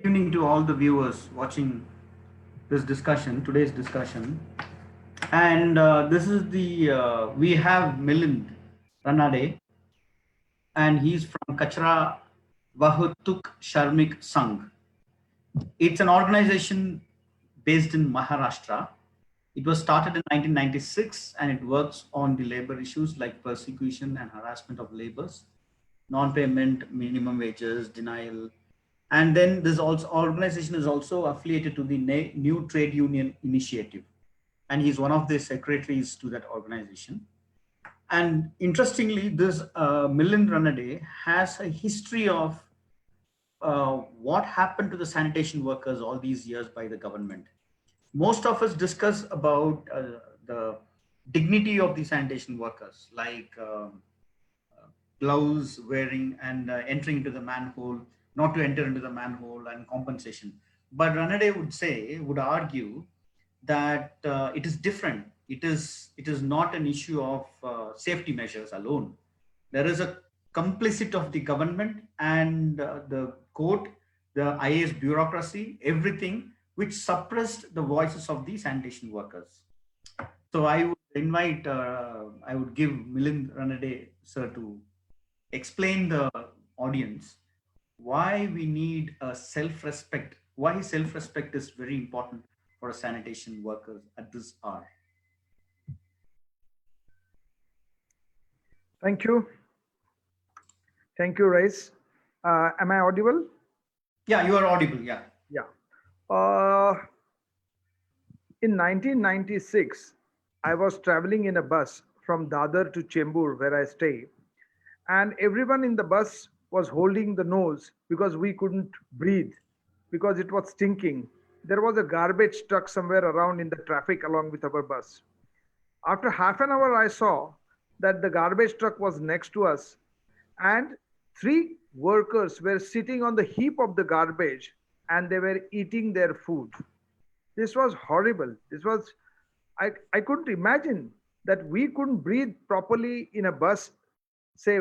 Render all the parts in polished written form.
Evening to all the viewers watching today's discussion. And this is we have Milind Ranade, and he's from Kachra Vahutuk Sharmik Sangh. It's an organization based in Maharashtra. It was started in 1996 and it works on the labor issues like persecution and harassment of laborers, non-payment, minimum wages, denial. And then this also organization is also affiliated to the New Trade Union Initiative. And he's one of the secretaries to that organization. And interestingly, this Milind Ranade has a history of what happened to the sanitation workers all these years by the government. Most of us discuss about the dignity of the sanitation workers, like gloves wearing and entering into the manhole, not to enter into the manhole, and compensation. But Ranade would argue that it is different. It is not an issue of safety measures alone. There is a complicit of the government and the court, the IAS bureaucracy, everything which suppressed the voices of the sanitation workers. So I would give Milind Ranade sir to explain the audience why we need a self-respect, why self-respect is very important for sanitation workers at this hour. Thank you. Thank you, Rice. Am I audible? Yeah, you are audible. Yeah. Yeah. Uh, in 1996, I was traveling in a bus from Dadar to Chembur, where I stay, and everyone in the bus was holding the nose because we couldn't breathe because it was stinking. There was a garbage truck somewhere around in the traffic along with our bus. After half an hour, I saw that the garbage truck was next to us, and three workers were sitting on the heap of the garbage and they were eating their food. This was horrible. I couldn't imagine that we couldn't breathe properly in a bus, say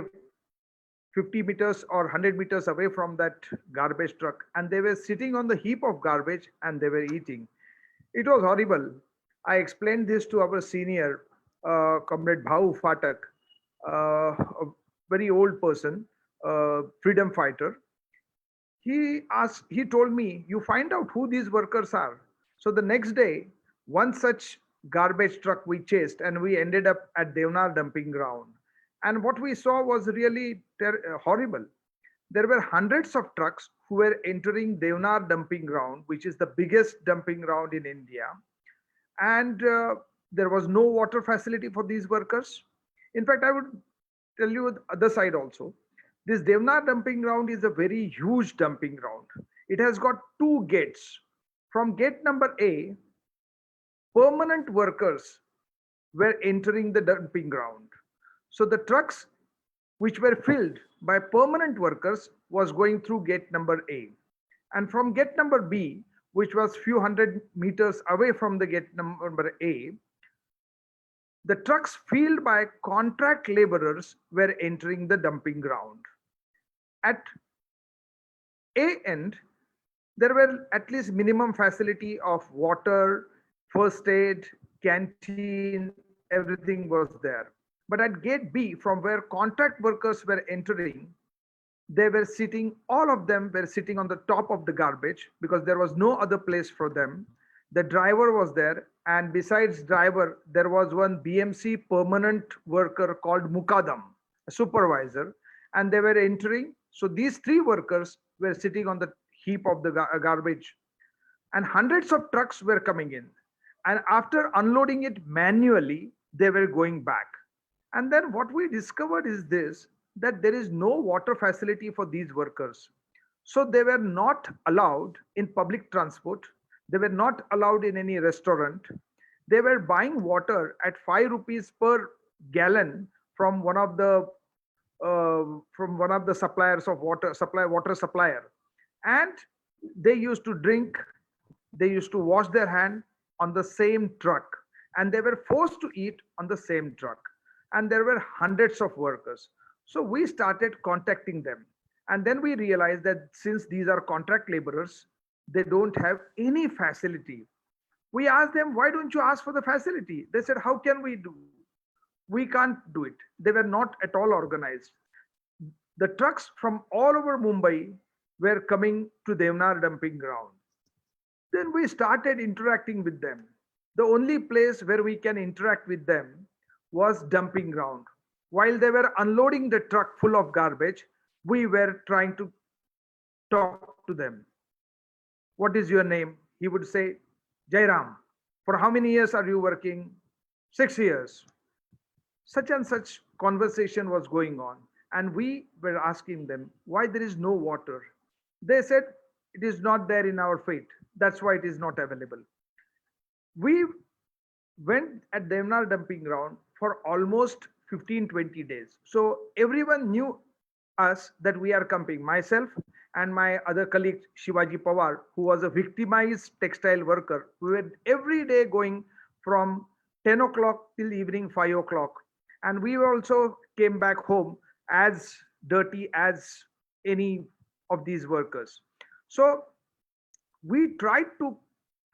50 meters or 100 meters away from that garbage truck, and they were sitting on the heap of garbage and they were eating. It was horrible. I explained this to our senior, Comrade Bhau Fatak, a very old person, freedom fighter. He told me, you find out who these workers are. So the next day, one such garbage truck we chased and we ended up at Devnar dumping ground. And what we saw was really horrible. There were hundreds of trucks who were entering Devnar dumping ground, which is the biggest dumping ground in India. And there was no water facility for these workers. In fact, I would tell you the other side also. This Devnar dumping ground is a very huge dumping ground. It has got two gates. From gate number A, permanent workers were entering the dumping ground. So the trucks which were filled by permanent workers was going through gate number A. And from gate number B, which was few hundred meters away from the gate number A, the trucks filled by contract laborers were entering the dumping ground. At A end, there were at least minimum facility of water, first aid, canteen, everything was there. But at gate B, from where contract workers were entering, they were sitting, all of them were sitting on the top of the garbage because there was no other place for them. The driver was there, and besides driver, there was one BMC permanent worker called Mukadam, a supervisor, and they were entering. So these three workers were sitting on the heap of the garbage, and hundreds of trucks were coming in. And after unloading it manually, they were going back. And then what we discovered is this, that there is no water facility for these workers. So they were not allowed in public transport. They were not allowed in any restaurant. They were buying water at 5 rupees per gallon from one of the suppliers of water supplier, and they used to drink, they used to wash their hand on the same truck, and they were forced to eat on the same truck. And there were hundreds of workers. So we started contacting them, and then we realized that since these are contract laborers, They don't have any facility. We asked them, why don't you ask for the facility? They said, how can we do? We can't do it. They were not at all organized. The trucks from all over Mumbai were coming to Devnar dumping ground. Then we started interacting with them. The only place where we can interact with them was dumping ground. While they were unloading the truck full of garbage, we were trying to talk to them. What is your name? He would say, Jairam. For how many years are you working? 6 years. Such and such conversation was going on, and we were asking them why there is no water. They said it is not there in our fate, that's why it is not available. We went at Devnar dumping ground for almost 15-20 days. So everyone knew us that we are coming. Myself and my other colleague Shivaji Pawar, who was a victimized textile worker, we were every day going from 10 o'clock till evening 5 o'clock. And we also came back home as dirty as any of these workers. So we tried to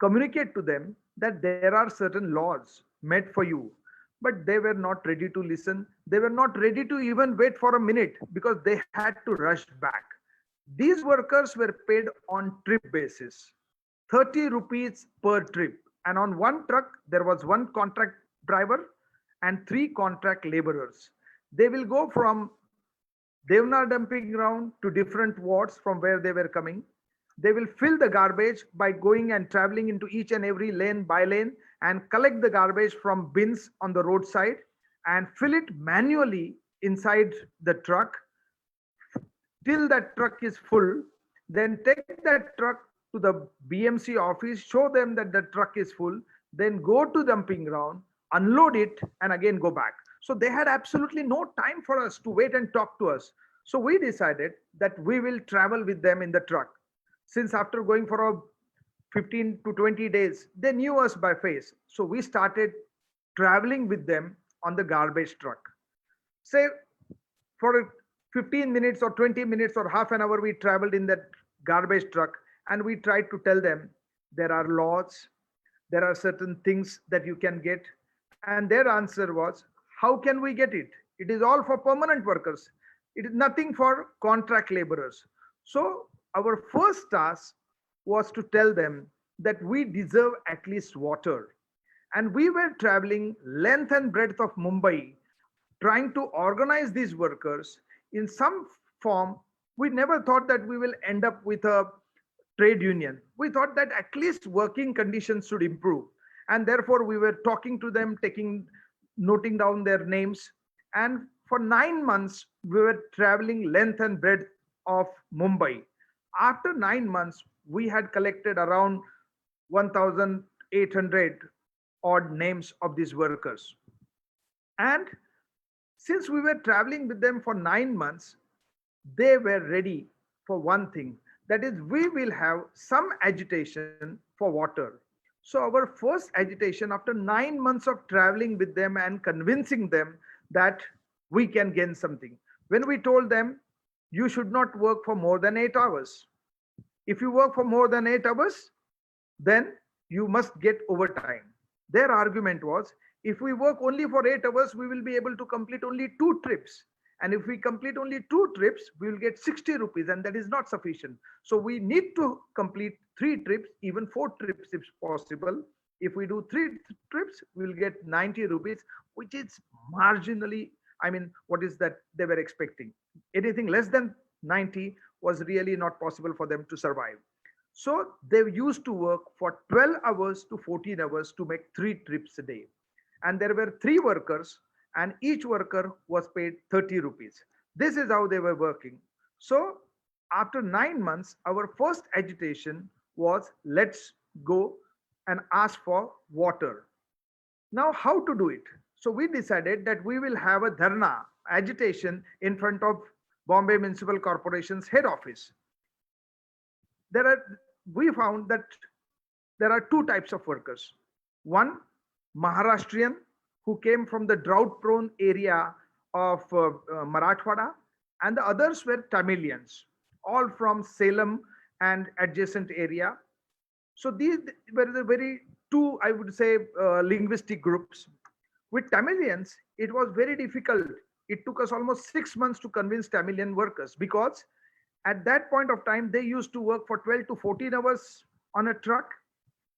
communicate to them that there are certain laws made for you, but they were not ready to listen. They were not ready to even wait for a minute because they had to rush back. These workers were paid on trip basis, 30 rupees per trip, and on one truck there was one contract driver and three contract laborers. They will go from Devnar dumping ground to different wards from where they were coming. They will fill the garbage by going and traveling into each and every lane by lane and collect the garbage from bins on the roadside and fill it manually inside the truck till that truck is full. Then take that truck to the BMC office, show them that the truck is full, then go to dumping ground, unload it, and again go back. So they had absolutely no time for us to wait and talk to us. So we decided that we will travel with them in the truck. Since after going for a 15 to 20 days, they knew us by face. So we started traveling with them on the garbage truck. Say for 15 minutes or 20 minutes or half an hour, we traveled in that garbage truck and we tried to tell them there are laws, there are certain things that you can get. And their answer was, how can we get it? It is all for permanent workers. It is nothing for contract laborers. So our first task was to tell them that we deserve at least water. And we were traveling length and breadth of Mumbai trying to organize these workers in some form. We never thought that we will end up with a trade union. We thought that at least working conditions should improve. And therefore, we were talking to them, noting down their names. And for 9 months, we were traveling length and breadth of Mumbai. After 9 months, we had collected around 1,800 odd names of these workers. And since we were traveling with them for 9 months, they were ready for one thing, that is, we will have some agitation for water. So, our first agitation after 9 months of traveling with them and convincing them that we can gain something. When we told them, you should not work for more than 8 hours. If you work for more than 8 hours, then you must get overtime. Their argument was, if we work only for 8 hours, we will be able to complete only two trips. And if we complete only two trips, we will get 60 rupees, and that is not sufficient. So we need to complete three trips, even four trips if possible. If we do three trips, we will get 90 rupees, which is marginally, I mean, what is that they were expecting? Anything less than 90 was really not possible for them to survive. So they used to work for 12 hours to 14 hours to make three trips a day. And there were three workers, and each worker was paid 30 rupees. This is how they were working. So after 9 months, our first agitation was, let's go and ask for water. Now, how to do it? So we decided that we will have a dharna agitation in front of Bombay Municipal Corporation's head office. There are We found that there are two types of workers. One, Maharashtrian, who came from the drought prone area of Marathwada, and the others were Tamilians, all from Salem and adjacent area. So these were the very two, I would say, linguistic groups. With Tamilians, it was very difficult. It took us almost 6 months to convince Tamilian workers, because at that point of time they used to work for 12 to 14 hours on a truck.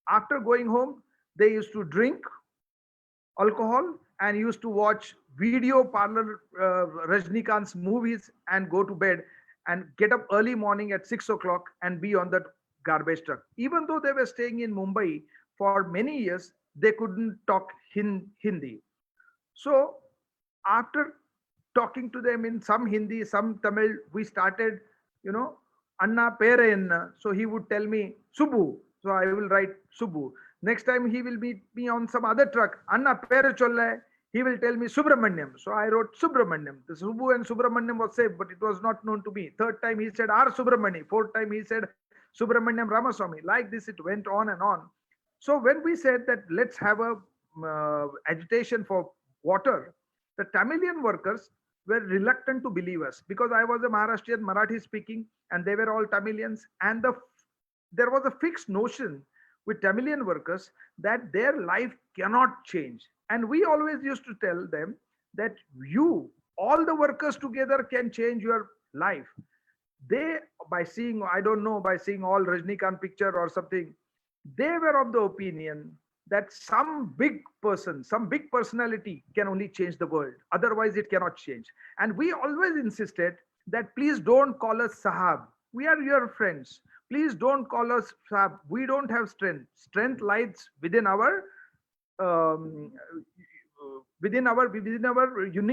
After going home, they used to drink alcohol and used to watch video parlor Rajnikant's movies and go to bed and get up early morning at 6 o'clock and be on that garbage truck. Even though they were staying in Mumbai for many years, they couldn't talk Hindi. So after talking to them in some Hindi, some Tamil, we started, you know, Anna Peren. So he would tell me Subu. So I will write Subu. Next time he will meet me on some other truck. Anna Pere Cholle. He will tell me Subramanyam. So I wrote Subramanyam. The Subu and Subramanyam was safe, but it was not known to me. Third time he said R Subramani. Fourth time he said Subramanyam Ramaswamy. Like this, it went on and on. So when we said that let's have a agitation for water, the Tamilian workers were reluctant to believe us, because I was a Maharashtrian Marathi speaking and they were all Tamilians, and there was a fixed notion with Tamilian workers that their life cannot change. And we always used to tell them that you, all the workers together can change your life. They, by seeing, I don't know, by seeing all Rajnikant picture or something, they were of the opinion that some big person, some big personality can only change the world. Otherwise, it cannot change. And we always insisted that please don't call us Sahab. We are your friends. Please don't call us Sahab. We don't have strength. Strength lies within our um,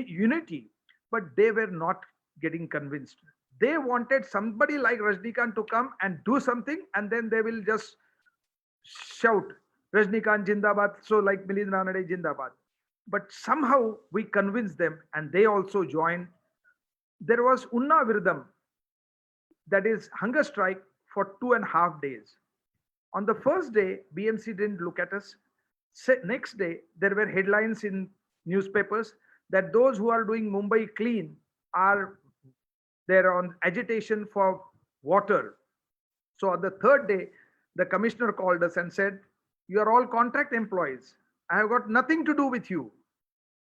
unity. But they were not getting convinced. They wanted somebody like Rajnikant to come and do something, and then they will just shout Rajnikant Jindabad, so like Milind Ranade Jindabad. But somehow we convinced them and they also joined. There was Unna Virdam, that is hunger strike for 2.5 days. On the first day, BMC didn't look at us. Next day, there were headlines in newspapers that those who are doing Mumbai clean are there on agitation for water. So on the third day, the commissioner called us and said, "You are all contract employees. I have got nothing to do with you."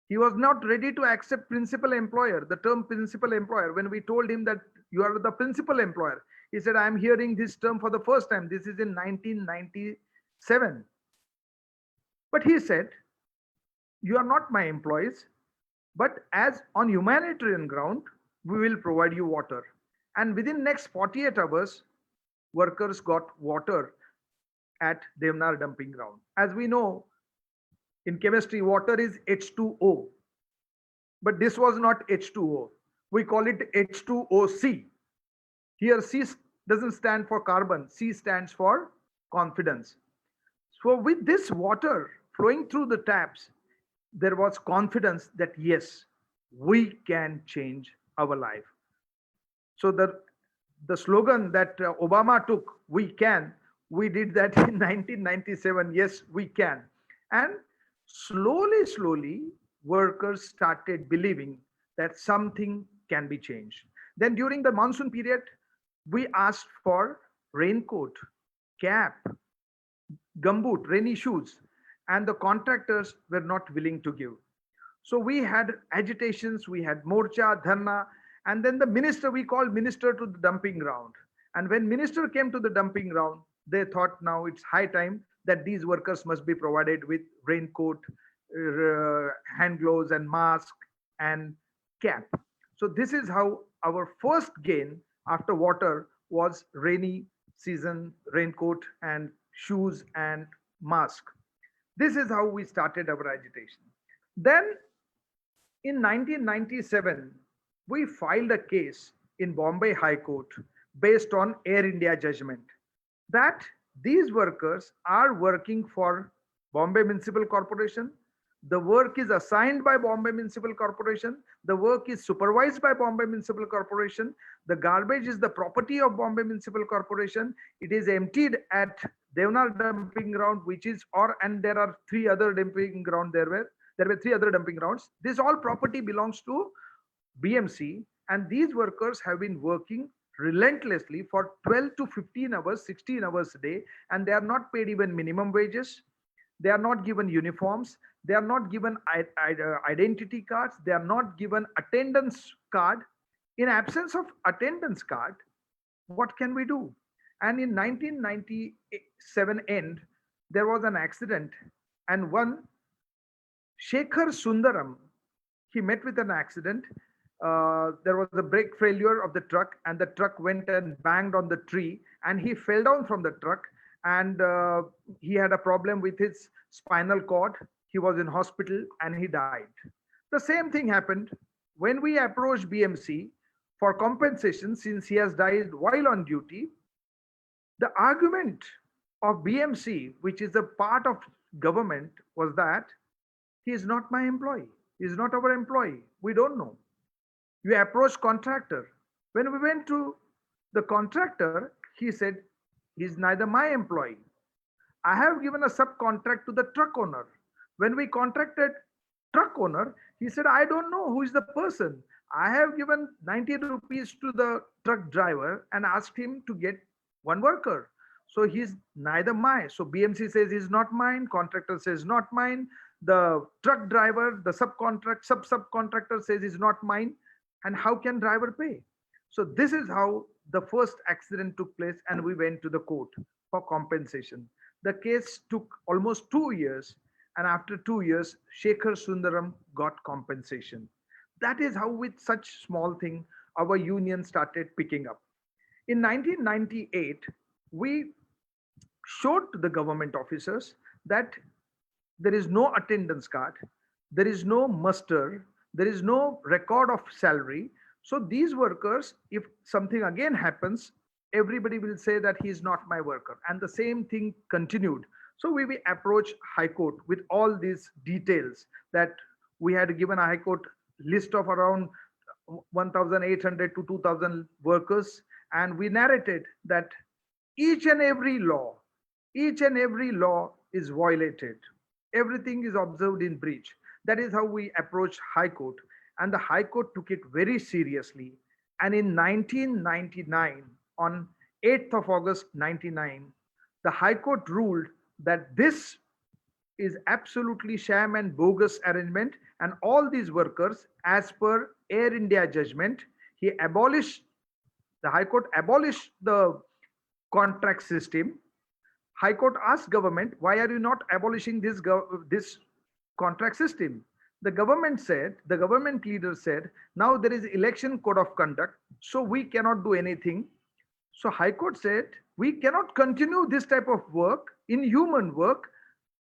He was not ready to accept principal employer, the term principal employer. When we told him that you are the principal employer, he said, "I am hearing this term for the first time. This is in 1997. But he said, "You are not my employees, but as on humanitarian ground, we will provide you water." And within next 48 hours, workers got water at Devnar dumping ground. As we know, in chemistry, water is H2O, but this was not H2O. We call it H2OC. Here, C doesn't stand for carbon, C stands for confidence. So, with this water flowing through the taps, there was confidence that yes, we can change our life. So, the slogan that Obama took, "We can," we did that in 1997. Yes, we can. And slowly, slowly, workers started believing that something can be changed. Then during the monsoon period, we asked for raincoat, cap, gumboot, rainy shoes, and the contractors were not willing to give. So we had agitations, we had morcha, dharna, and then the minister, we called minister to the dumping ground. And when minister came to the dumping ground, they thought now it's high time that these workers must be provided with raincoat, hand gloves and mask and cap. So this is how our first gain after water was rainy season raincoat and shoes and mask. This is how we started our agitation. Then in 1997, we filed a case in Bombay High Court based on Air India judgment that these workers are working for Bombay Municipal Corporation. The work is assigned by Bombay Municipal Corporation. The work is supervised by Bombay Municipal Corporation. The garbage is the property of Bombay Municipal Corporation. It is emptied at Devnar dumping ground, which is, and there are three other dumping ground there were three other dumping grounds. This all property belongs to BMC, and these workers have been working relentlessly for 12 to 15 hours, 16 hours a day, and they are not paid even minimum wages. They are not given uniforms. They are not given identity cards. They are not given attendance card. In absence of attendance card, what can we do? And in 1997 end, there was an accident, and one Shekhar Sundaram, he met with an accident. There was a brake failure of the truck, and the truck went and banged on the tree, and he fell down from the truck, and he had a problem with his spinal cord. He was in hospital, and he died. The same thing happened when we approached BMC for compensation since he has died while on duty. The argument of BMC, which is a part of government, was that he is not my employee. He is not our employee. We don't know. You approach contractor. When we went to the contractor, he said, he's neither my employee. I have given a subcontract to the truck owner. When we contracted truck owner, he said, I don't know who is the person. I have given 90 rupees to the truck driver and asked him to get one worker. So he's neither mine. So BMC says he's not mine. Contractor says not mine. The truck driver, the subcontractor says is not mine. And how can driver pay? So this is how the first accident took place, and we went to the court for compensation. The case took almost 2 years, and after 2 years, Shekhar Sundaram got compensation. That is how, with such small thing, our union started picking up. In 1998, we showed to the government officers that there is no attendance card, there is no muster, there is no record of salary. So these workers, if something again happens, everybody will say that he is not my worker. And the same thing continued. So we approached High Court with all these details, that we had given a High Court list of around 1,800 to 2,000 workers, and we narrated that each and every law, each and every law is violated. Everything is observed in breach. That is how we approached High Court, and the High Court took it very seriously. And in 1999, on 8th of August 99, the High Court ruled that this is absolutely sham and bogus arrangement, and all these workers, as per Air India judgment, he abolished, the High Court abolished the contract system. High Court asked government, why are you not abolishing this contract system? The government said, the government leader said, now there is election code of conduct, so we cannot do anything. So High Court said, we cannot continue this type of work, inhuman work,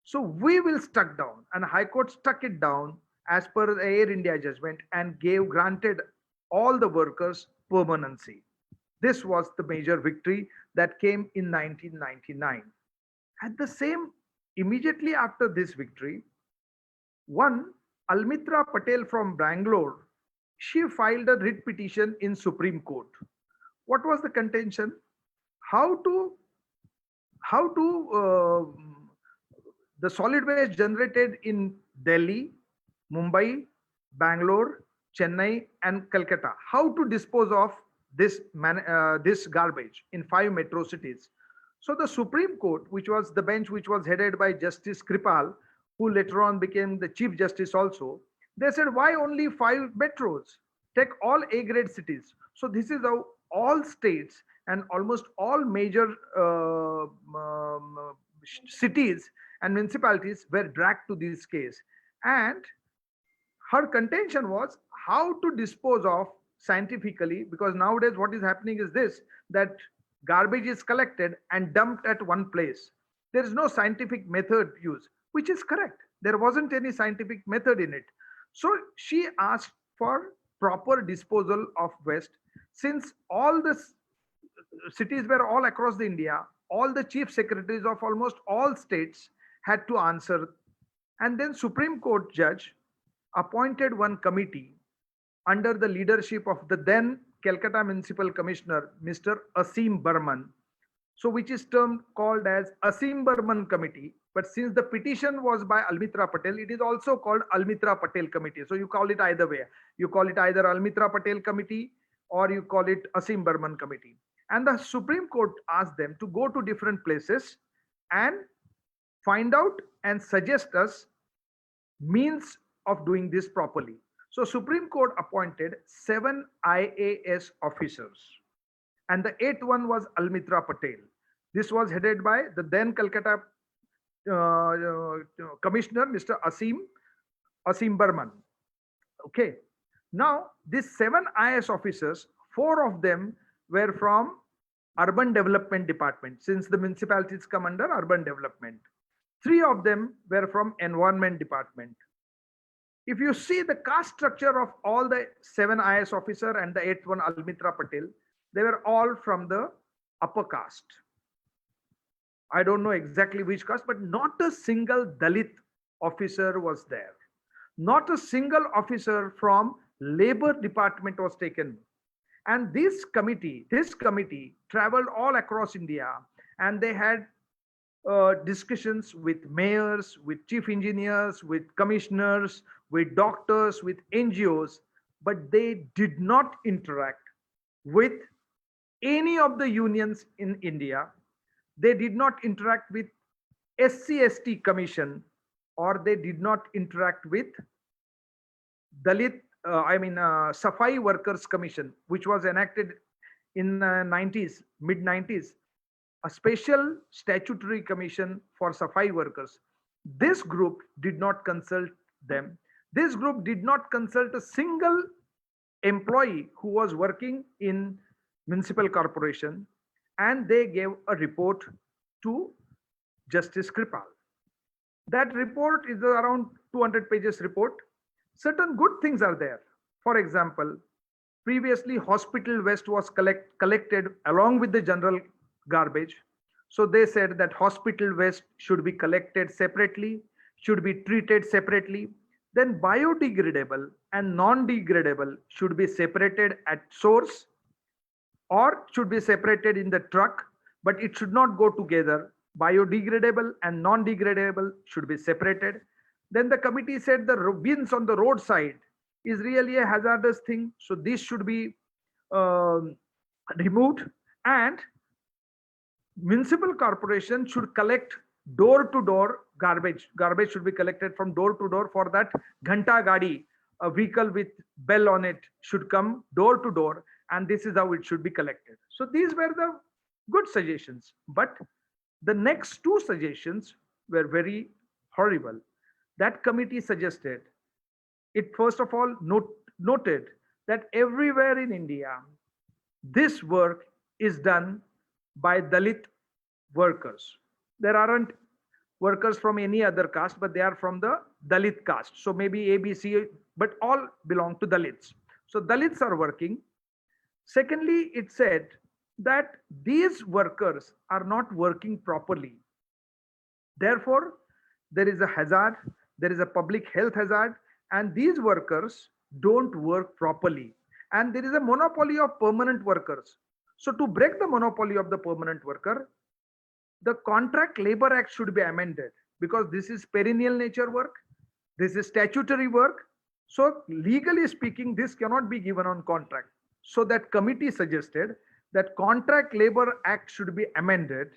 so we will stuck down. And High Court stuck it down as per the Air India judgment, and granted all the workers permanency. This was the major victory that came in 1999. At the same, immediately after this victory, one Almitra Patel from Bangalore, she filed a writ petition in Supreme Court. What was the contention? How to the solid waste generated in Delhi, Mumbai, Bangalore, Chennai, and Calcutta, how to dispose of this garbage in 5 metro cities. So the Supreme Court, which was the bench which was headed by Justice Kripal, who later on became the Chief Justice also, they said, why only 5 metros? Take all A-grade cities. So this is how all states and almost all major cities and municipalities were dragged to this case. And her contention was how to dispose of scientifically, because nowadays what is happening is this, that garbage is collected and dumped at one place. There is no scientific method used, which is correct. There wasn't any scientific method in it. So she asked for proper disposal of waste. Since all the cities were all across the India, all the chief secretaries of almost all states had to answer. And then Supreme Court judge appointed one committee under the leadership of the then Calcutta Municipal Commissioner, Mr. Asim Burman. So which is termed called as Asim Burman Committee. But since the petition was by Almitra Patel, it is also called Almitra Patel Committee. So you call it either way. You call it either Almitra Patel Committee or you call it Asim Burman Committee. And the Supreme Court asked them to go to different places and find out and suggest us means of doing this properly. So Supreme Court appointed 7 IAS officers, and the eighth one was Almitra Patel. This was headed by the then Calcutta Commissioner, Mr. Asim Burman. Okay. Now, these 7 IS officers, 4 of them were from Urban Development Department, since the municipalities come under urban development. 3 of them were from Environment Department. If you see the caste structure of all the 7 IS officer and the eighth one, Almitra Patel, they were all from the upper caste. I don't know exactly which caste, but not a single Dalit officer was there. Not a single officer from Labor Department was taken. And this committee traveled all across India, and they had discussions with mayors, with chief engineers, with commissioners, with doctors, with NGOs, but they did not interact with any of the unions in India. They did not interact with SC/ST Commission, or they did not interact with Dalit, Safai Workers Commission, which was enacted in 90s, mid 90s, a special statutory commission for Safai workers. This group did not consult them. This group did not consult a single employee who was working in municipal corporation, and they gave a report to Justice Kripal. That report is around 200 pages report. Certain good things are there. For example, previously hospital waste was collected along with the general garbage. So they said that hospital waste should be collected separately, should be treated separately. Then biodegradable and non-degradable should be separated at source, or should be separated in the truck, but it should not go together. Biodegradable and non-degradable should be separated. Then the committee said the bins on the roadside is really a hazardous thing, so this should be um, removed, and municipal corporation should collect door to door garbage should be collected from door to door. For that, ghanta gadi, a vehicle with bell on it, should come door to door, and this is how it should be collected. So these were the good suggestions, but the next 2 suggestions were very horrible. That committee suggested, it first of all noted that everywhere in India this work is done by Dalit workers. There aren't workers from any other caste, but they are from the Dalit caste. So maybe A, B, C, but all belong to Dalits. So Dalits are working. Secondly, it said that these workers are not working properly. Therefore, there is a hazard, there is a public health hazard, and these workers don't work properly. And there is a monopoly of permanent workers. So to break the monopoly of the permanent worker, the Contract Labor Act should be amended, because this is perennial nature work, this is statutory work. So legally speaking, this cannot be given on contract. So that committee suggested that Contract Labor Act should be amended,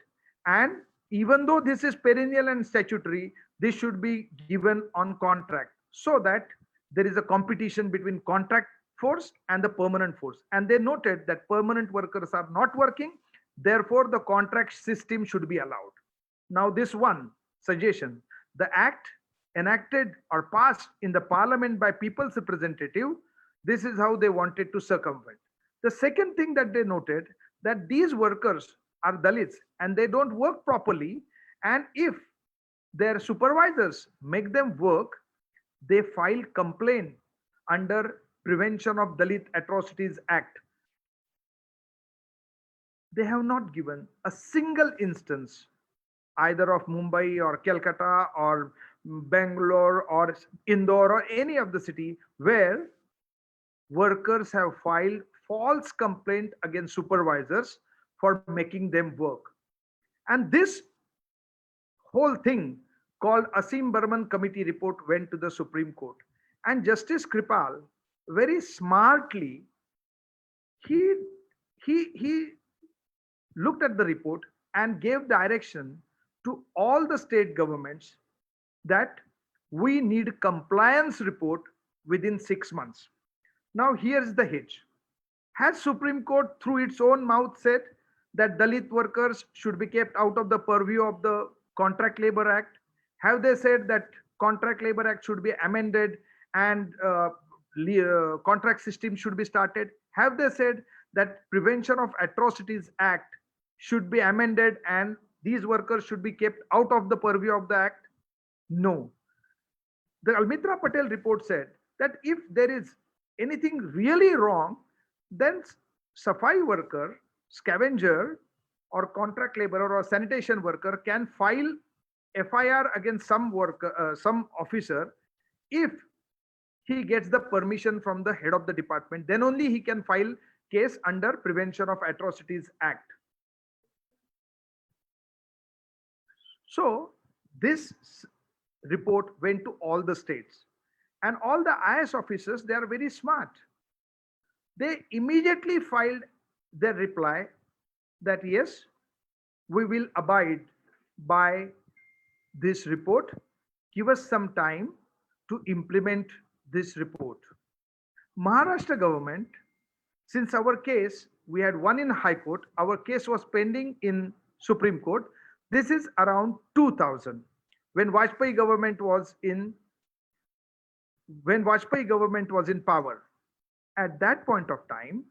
and even though this is perennial and statutory, this should be given on contract, so that there is a competition between contract force and the permanent force. And they noted that permanent workers are not working, therefore the contract system should be allowed. Now this one suggestion, the act enacted or passed in the parliament by people's representative, this is how they wanted to circumvent. The second thing that they noted, that these workers are Dalits and they don't work properly, and if their supervisors make them work, they file complaint under Prevention of Dalit Atrocities Act. They have not given a single instance either of Mumbai or Calcutta or Bangalore or Indore or any of the city where workers have filed false complaint against supervisors for making them work. And this whole thing called Asim Burman Committee report went to the Supreme Court. And Justice Kripal very smartly, he he looked at the report and gave direction to all the state governments that we need compliance report within 6 months. Now here's the hitch. Has Supreme Court through its own mouth said that Dalit workers should be kept out of the purview of the Contract Labor Act? Have they said that Contract Labor Act should be amended and contract system should be started? Have they said that Prevention of Atrocities Act should be amended and these workers should be kept out of the purview of the act? No. The Almitra Patel report said that if there is anything really wrong, then Safai worker, scavenger, or contract laborer or sanitation worker can file FIR against some worker, some officer, if he gets the permission from the head of the department. Then only he can file case under Prevention of Atrocities Act. So this report went to all the states, and all the IS officers, they are very smart. They immediately filed their reply that yes, we will abide by this report. Give us some time to implement this report. Maharashtra government, since our case, we had won in High Court, our case was pending in Supreme Court. This is around 2000 when Vajpayee government was in power. At that point of time,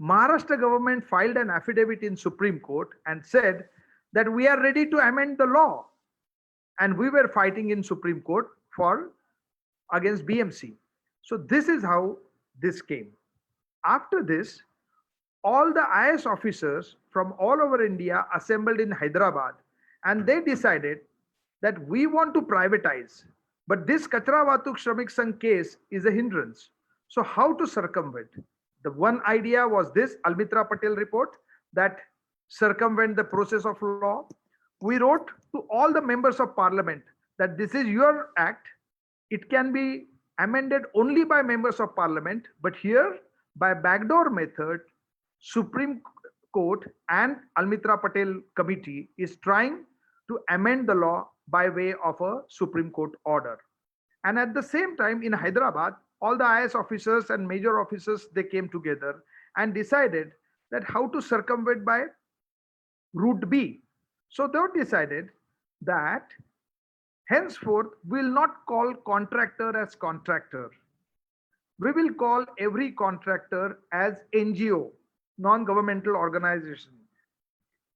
Maharashtra government filed an affidavit in Supreme Court and said that we are ready to amend the law, and we were fighting in Supreme Court for against BMC. So this is how this came. After this, all the IS officers from all over India assembled in Hyderabad, and they decided that we want to privatize, but this Kachra Vatuk Shramik Sangh case is a hindrance. So how to circumvent? The one idea was this Almitra Patel report, that circumvent the process of law. We wrote to all the members of parliament that this is your act. It can be amended only by members of parliament, but here by backdoor method, Supreme Court and Almitra Patel committee is trying to amend the law by way of a Supreme Court order. And at the same time, in Hyderabad, all the IS officers and major officers, they came together and decided that how to circumvent by route B. So they decided that henceforth we'll not call contractor as contractor. We will call every contractor as NGO, non-governmental organization.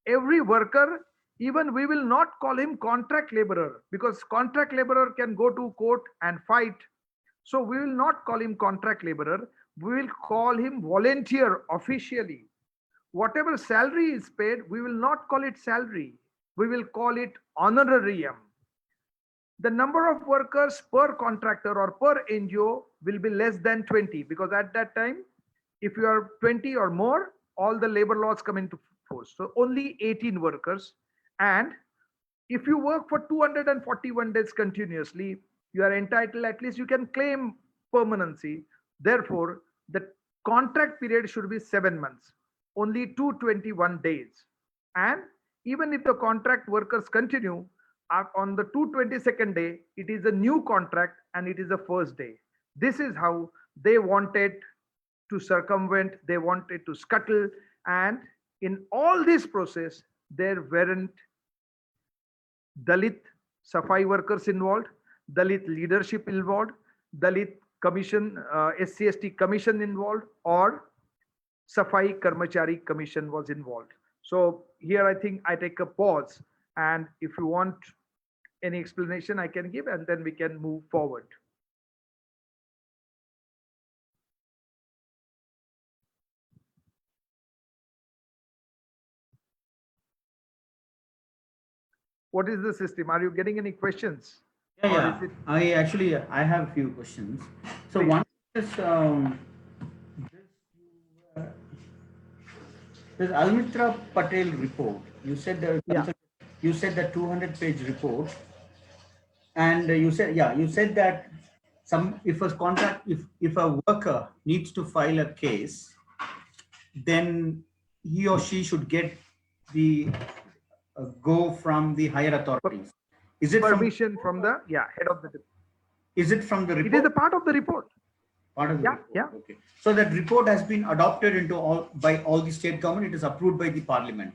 Every worker, even we will not call him contract laborer, because contract laborer can go to court and fight. So we will not call him contract laborer. We will call him volunteer officially. Whatever salary is paid, we will not call it salary. We will call it honorarium. The number of workers per contractor or per NGO will be less than 20, because at that time, if you are 20 or more, all the labor laws come into force. So only 18 workers. And if you work for 241 days continuously, you are entitled, at least you can claim permanency. Therefore, the contract period should be 7 months, only 221 days. And even if the contract workers continue, on the 222nd day, it is a new contract and it is the first day. This is how they wanted to circumvent, they wanted to scuttle, and in all this process, there weren't Dalit Safai workers involved, Dalit leadership involved, Dalit commission, SC/ST commission involved, or Safai Karmachari commission was involved. So here I think I take a pause, and if you want any explanation I can give, and then we can move forward. What is the system? Are you getting any questions? Yeah, yeah. I have a few questions. So Please. one is this Almitra Patel report. You said Yeah. you said the 200-page report, and you said that if a contract, if a worker needs to file a case, then he or she should get the go from the higher authorities. Is it from permission from the head of the. is it from the It is report? a part of the report. Part of the Yeah, report. yeah. Okay. So that report has been adopted into all by all the state government. It is approved by the parliament.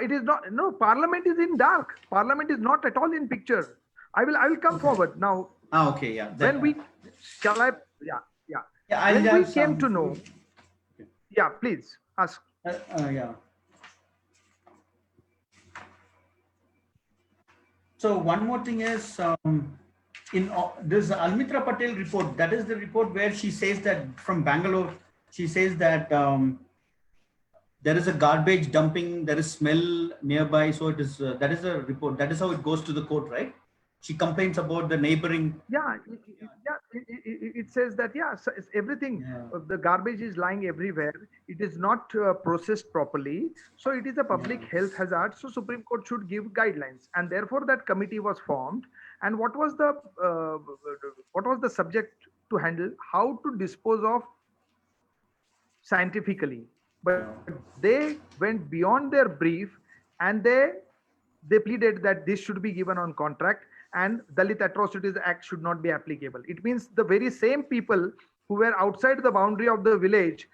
It is not. No, Parliament is in dark. Parliament is not at all in picture. I will come Okay. forward now. Okay. Yeah. When we shall I? Yeah, yeah. Yeah, I'll When we have came some to know. Yeah, please ask. Yeah. So one more thing is in this Almitra Patel report. That is the report where she says that from Bangalore. She says that there is a garbage dumping. There is smell nearby. So it is that is a report. That is how it goes to the court, right? She complains about the neighboring. Yeah, it says that so it's everything. Yeah. The garbage is lying everywhere. It is not processed properly, so it is a public health hazard. So Supreme Court should give guidelines, and therefore that committee was formed. And what was the subject to handle? How to dispose of scientifically, but they went beyond their brief, and they pleaded that this should be given on contract, and Dalit Atrocities Act should not be applicable. It means the very same people who were outside the boundary of the village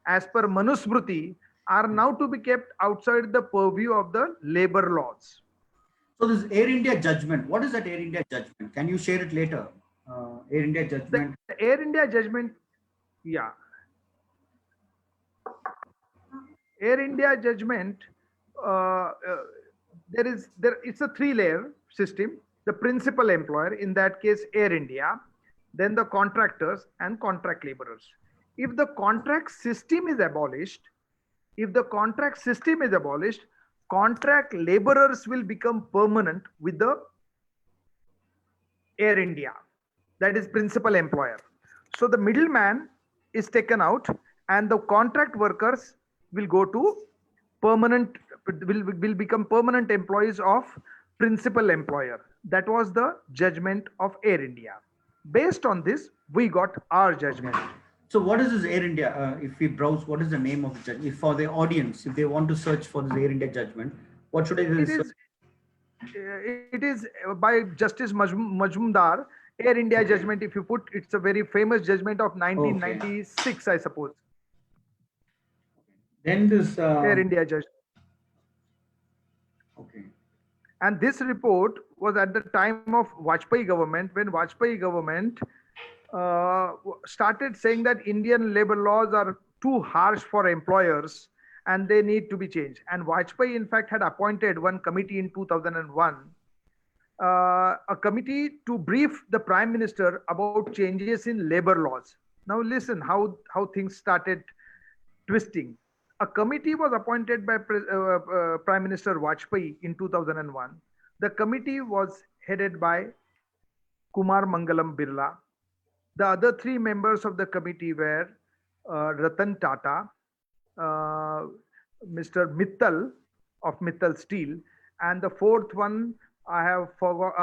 as per Manusmriti are now to be kept outside the purview of the labor laws. So this Air India judgment. What is that Air India judgment? Can you share it later? Air India judgment. The Air India judgment, yeah. Air India judgment, it's a three-layer system. The principal employer, in that case Air India, then the contractors and contract laborers. If the contract system is abolished, contract laborers will become permanent with the Air India, that is principal employer. So the middleman is taken out, and the contract workers will go to will become permanent employees of principal employer. That was the judgment of Air India. Based on this, we got our judgment. Okay. So what is this Air India? If we browse, what is the name of the judge? If for the audience, if they want to search for this Air India judgment, what should I do? It is by Justice Majumdar. Air India judgment, if you put, it's a very famous judgment of 1996, I suppose. Then this Air India judgment. Okay. And this report was at the time of Vajpayee government, when Vajpayee government started saying that Indian labor laws are too harsh for employers and they need to be changed. And Vajpayee, in fact, had appointed one committee in 2001, a committee to brief the Prime Minister about changes in labor laws. Now listen how things started twisting. A committee was appointed by Prime Minister Vajpayee in 2001. The committee was headed by Kumar Mangalam Birla. The other three members of the committee were Ratan Tata, Mr. Mittal of Mittal Steel, and the fourth one I have forgot.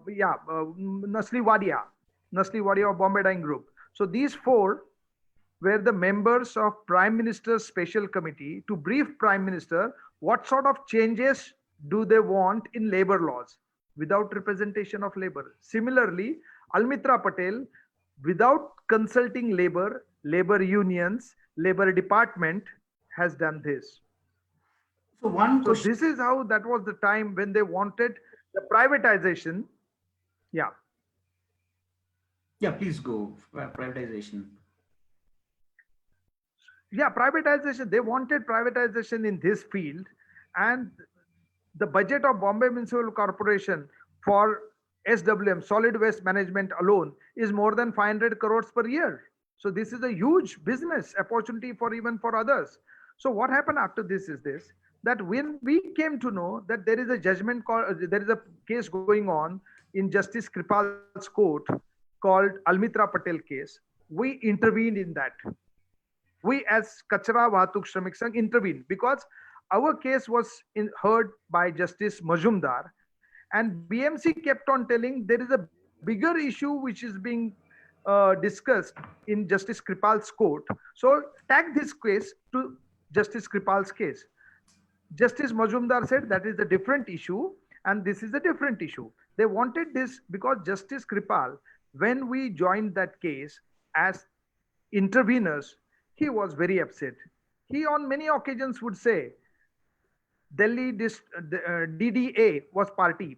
Nasli Wadia of Bombay Dyeing Group. So these four were the members of Prime Minister's Special Committee to brief Prime Minister what sort of changes do they want in labor laws without representation of labor. Similarly, Almitra Patel, without consulting labor unions, labor department, has done this. So this is how that was the time when they wanted the privatization. Yeah. Yeah, please go. Privatization. Yeah, privatization. They wanted privatization in this field, and the budget of Bombay Municipal Corporation for SWM, solid waste management alone, is more than 500 crores per year. So this is a huge business opportunity for even for others. So what happened after this is this, that when we came to know that there is a judgment called, there is a case going on in Justice Kripal's court called Almitra Patel case, we intervened in that. We as Kachra Vahatuk Shramik Sangh intervened because our case was heard by Justice Majumdar, and BMC kept on telling there is a bigger issue which is being discussed in Justice Kripal's court. So tag this case to Justice Kripal's case. Justice Majumdar said that is a different issue and this is a different issue. They wanted this because Justice Kripal, when we joined that case as interveners, he was very upset. He on many occasions would say DDA was party,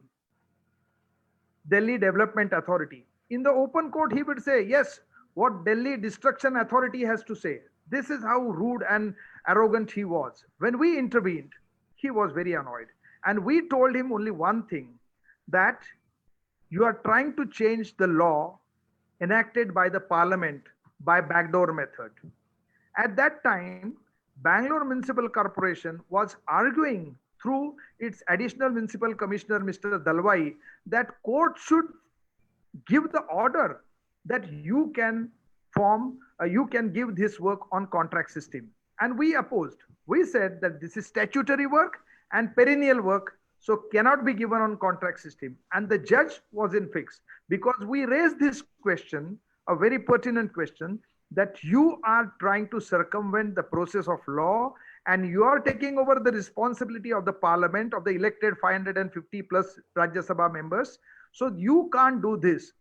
Delhi Development Authority. In the open court, he would say, yes, what Delhi Destruction Authority has to say. This is how rude and arrogant he was. When we intervened, he was very annoyed. And we told him only one thing, that you are trying to change the law enacted by the parliament by backdoor method. At that time, Bangalore Municipal Corporation was arguing through its additional municipal commissioner, Mr. Dalwai, that court should give the order that you can give this work on contract system. And we opposed. We said that this is statutory work and perennial work, so cannot be given on contract system. And the judge was in fix because we raised this question, a very pertinent question, that you are trying to circumvent the process of law and you are taking over the responsibility of the parliament, of the elected 550 plus Rajya Sabha members. So you can't do this.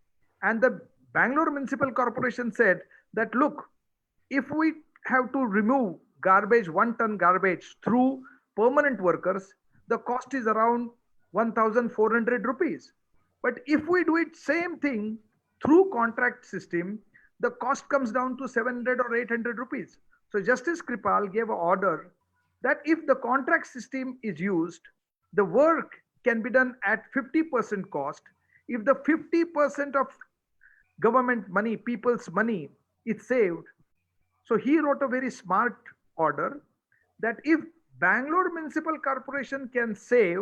And the Bangalore Municipal Corporation said that, look, if we have to remove garbage, 1 ton garbage through permanent workers, the cost is around 1,400 rupees. But if we do it same thing through contract system, the cost comes down to 700 or 800 rupees. So Justice Kripal gave an order that if the contract system is used, the work can be done at 50% cost. If the 50% of government money, people's money is saved, so he wrote a very smart order that if Bangalore Municipal Corporation can save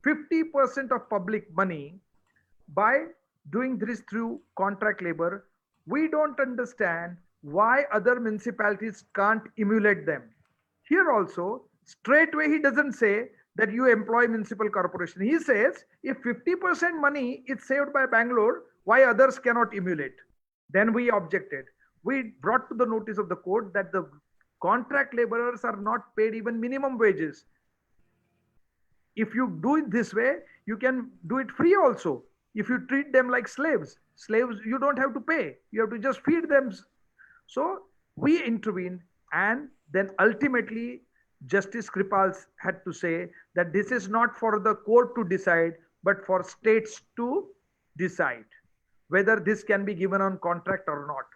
50% of public money by doing this through contract labor, we don't understand why other municipalities can't emulate them. Here also, straightway he doesn't say that you employ municipal corporation. He says if 50% money is saved by Bangalore, why others cannot emulate? Then we objected. We brought to the notice of the court that the contract laborers are not paid even minimum wages. If you do it this way, you can do it free also. If you treat them like slaves you don't have to pay, you have to just feed them. So we intervened, and then ultimately Justice Kripal had to say that this is not for the court to decide but for states to decide whether this can be given on contract or not.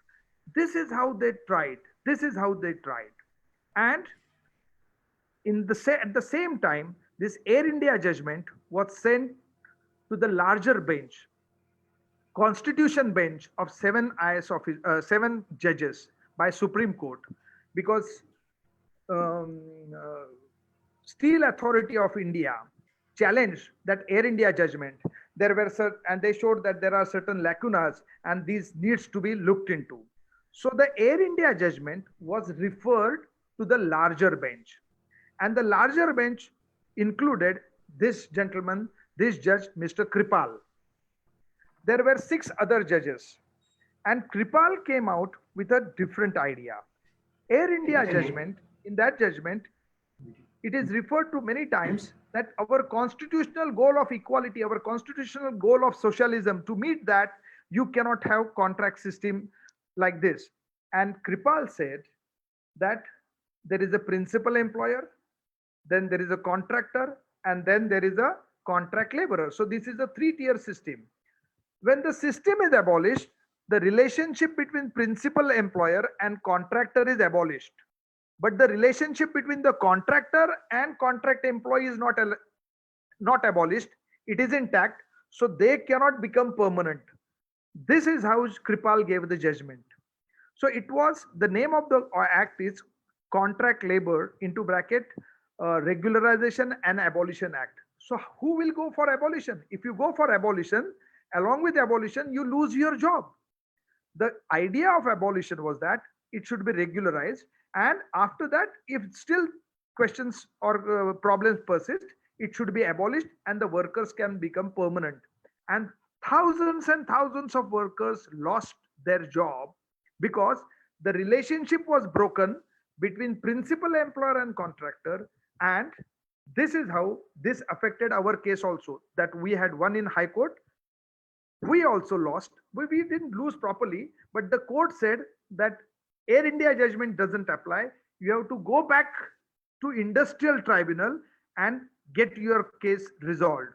This is how they tried. And at the same time, this Air India judgment was sent to the larger bench, constitution bench of 7 judges by Supreme Court, because um, uh, Steel Authority of India challenged that Air India judgment. And they showed that there are certain lacunas and these needs to be looked into. So the Air India judgment was referred to the larger bench, and the larger bench included this gentleman, this judge, Mr. Kripal. There were 6 other judges, and Kripal came out with a different idea. Air India judgment, in that judgment, it is referred to many times that our constitutional goal of equality, our constitutional goal of socialism, to meet that, you cannot have contract system like this. And Kripal said that there is a principal employer, then there is a contractor, and then there is a contract laborer. So this is a 3-tier system. When the system is abolished, the relationship between principal employer and contractor is abolished. But the relationship between the contractor and contract employee is not abolished. It is intact. So they cannot become permanent. This is how Kripal gave the judgment. So it was, the name of the act is Contract Labor into bracket Regularization and Abolition Act. So who will go for abolition? If you go for abolition, along with abolition, you lose your job. The idea of abolition was that it should be regularized, and after that, if still questions or problems persist, it should be abolished and the workers can become permanent. And Thousands and thousands of workers lost their job because the relationship was broken between principal employer and contractor. And this is how this affected our case also, that we had won in high court. We also lost. We didn't lose properly, but the court said that Air India judgment doesn't apply. You have to go back to industrial tribunal and get your case resolved.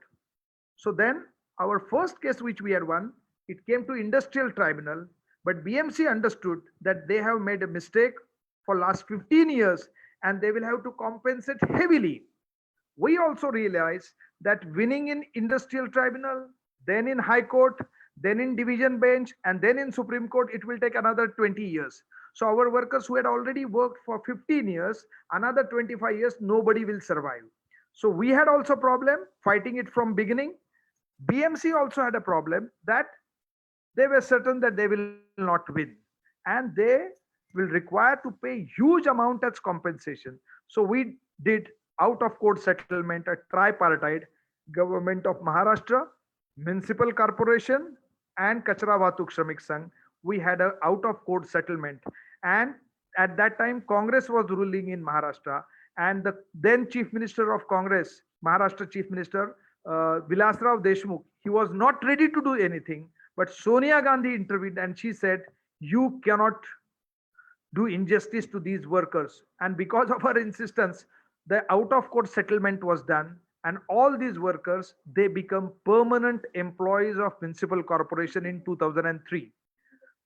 So then our first case which we had won, it came to industrial tribunal, but BMC understood that they have made a mistake for last 15 years and they will have to compensate heavily. We also realized that winning in industrial tribunal, then in high court, then in division bench, and then in Supreme Court, it will take another 20 years. So our workers who had already worked for 15 years, another 25 years, nobody will survive. So we had also problem fighting it from beginning. BMC also had a problem that they were certain that they will not win and they will require to pay huge amount as compensation. So we did out of court settlement, a tripartite, government of Maharashtra, municipal corporation, and Kachra Vatuk Shramik Sangh. We had a out of court settlement, and at that time Congress was ruling in Maharashtra, and the then chief minister of Congress, Maharashtra chief minister, Vilasrao Deshmukh, he was not ready to do anything, but Sonia Gandhi intervened and she said, you cannot do injustice to these workers. And because of her insistence, the out of court settlement was done. And all these workers, they become permanent employees of municipal corporation in 2003.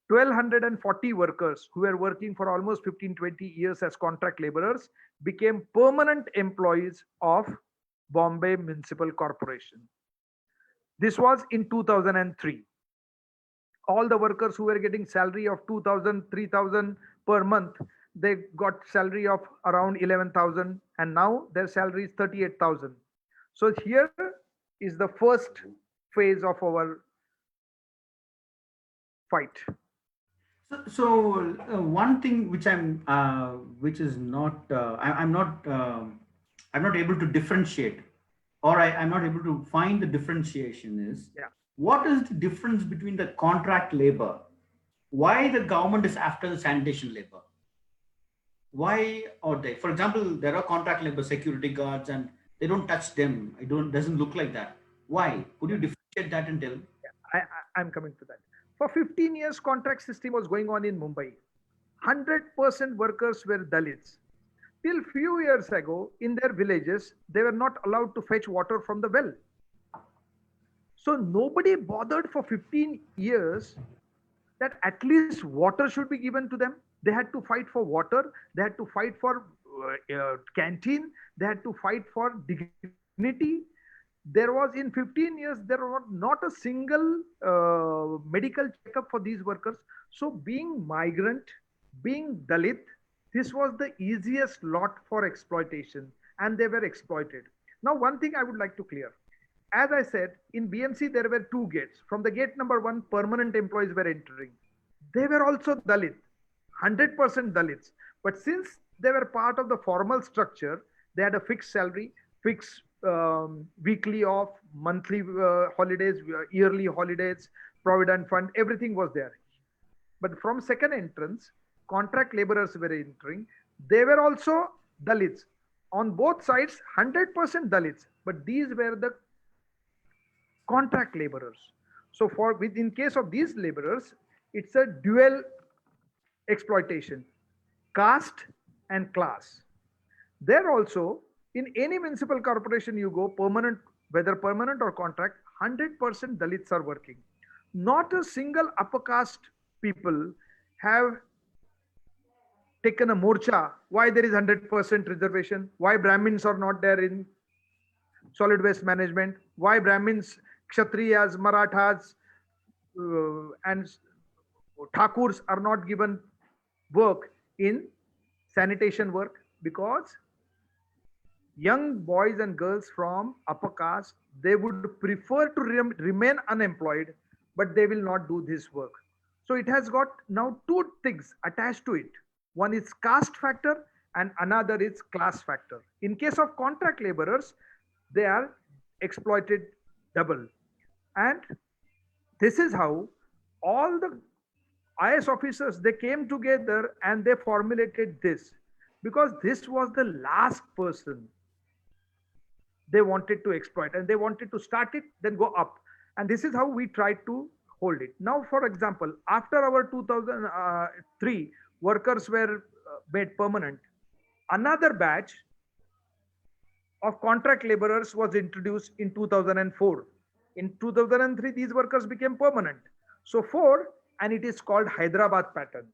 1240 workers who were working for almost 15-20 years as contract laborers became permanent employees of Bombay Municipal Corporation. This was in 2003. All the workers who were getting salary of 2000, 3000 per month, they got salary of around 11,000, and now their salary is 38,000. So here is the first phase of our fight. So one thing which which is not, I'm not able to differentiate, or I'm not able to find the differentiation is, Yeah. what is the difference between the contract labor? Why the government is after the sanitation labor? Why are they? For example, there are contract labor security guards, and they don't touch them. It don't doesn't look like that. Why? Could you differentiate that and tell? I'm coming to that. For 15 years, contract system was going on in Mumbai. 100% workers were Dalits. Till few years ago, in their villages, they were not allowed to fetch water from the well. So nobody bothered for 15 years that at least water should be given to them. They had to fight for water. They had to fight for canteen. They had to fight for dignity. There was in 15 years, there was not a single medical checkup for these workers. So being migrant, being Dalit, this was the easiest lot for exploitation, and they were exploited. Now, one thing I would like to clear. As I said, in BMC, there were two gates. From the gate number one, permanent employees were entering. They were also Dalit, 100% Dalits. But since they were part of the formal structure, they had a fixed salary, fixed weekly off, monthly holidays, yearly holidays, provident fund, everything was there. But from second entrance, contract laborers were entering. They were also Dalits. On both sides, 100% Dalits. But these were the contract laborers. So for in case of these laborers, it's a dual exploitation, caste and class. There also, in any municipal corporation you go, permanent, whether permanent or contract, 100% Dalits are working. Not a single upper caste people have taken a morcha. Why there is 100% reservation? Why Brahmins are not there in solid waste management? Why Brahmins, Kshatriyas, Marathas, and Thakurs are not given work in sanitation work? Because young boys and girls from upper caste, they would prefer to remain unemployed, but they will not do this work. So it has got now two things attached to it. One is caste factor and another is class factor. In case of contract laborers, they are exploited double. And This is how all the IS officers, they came together and they formulated this, because this was the last person they wanted to exploit, and they wanted to start it then go up. And this is how we tried to hold it. Now, for example, after our 2003 workers were made permanent, another batch of contract laborers was introduced in 2004. In 2003, these workers became permanent. So, four, and it is called Hyderabad pattern.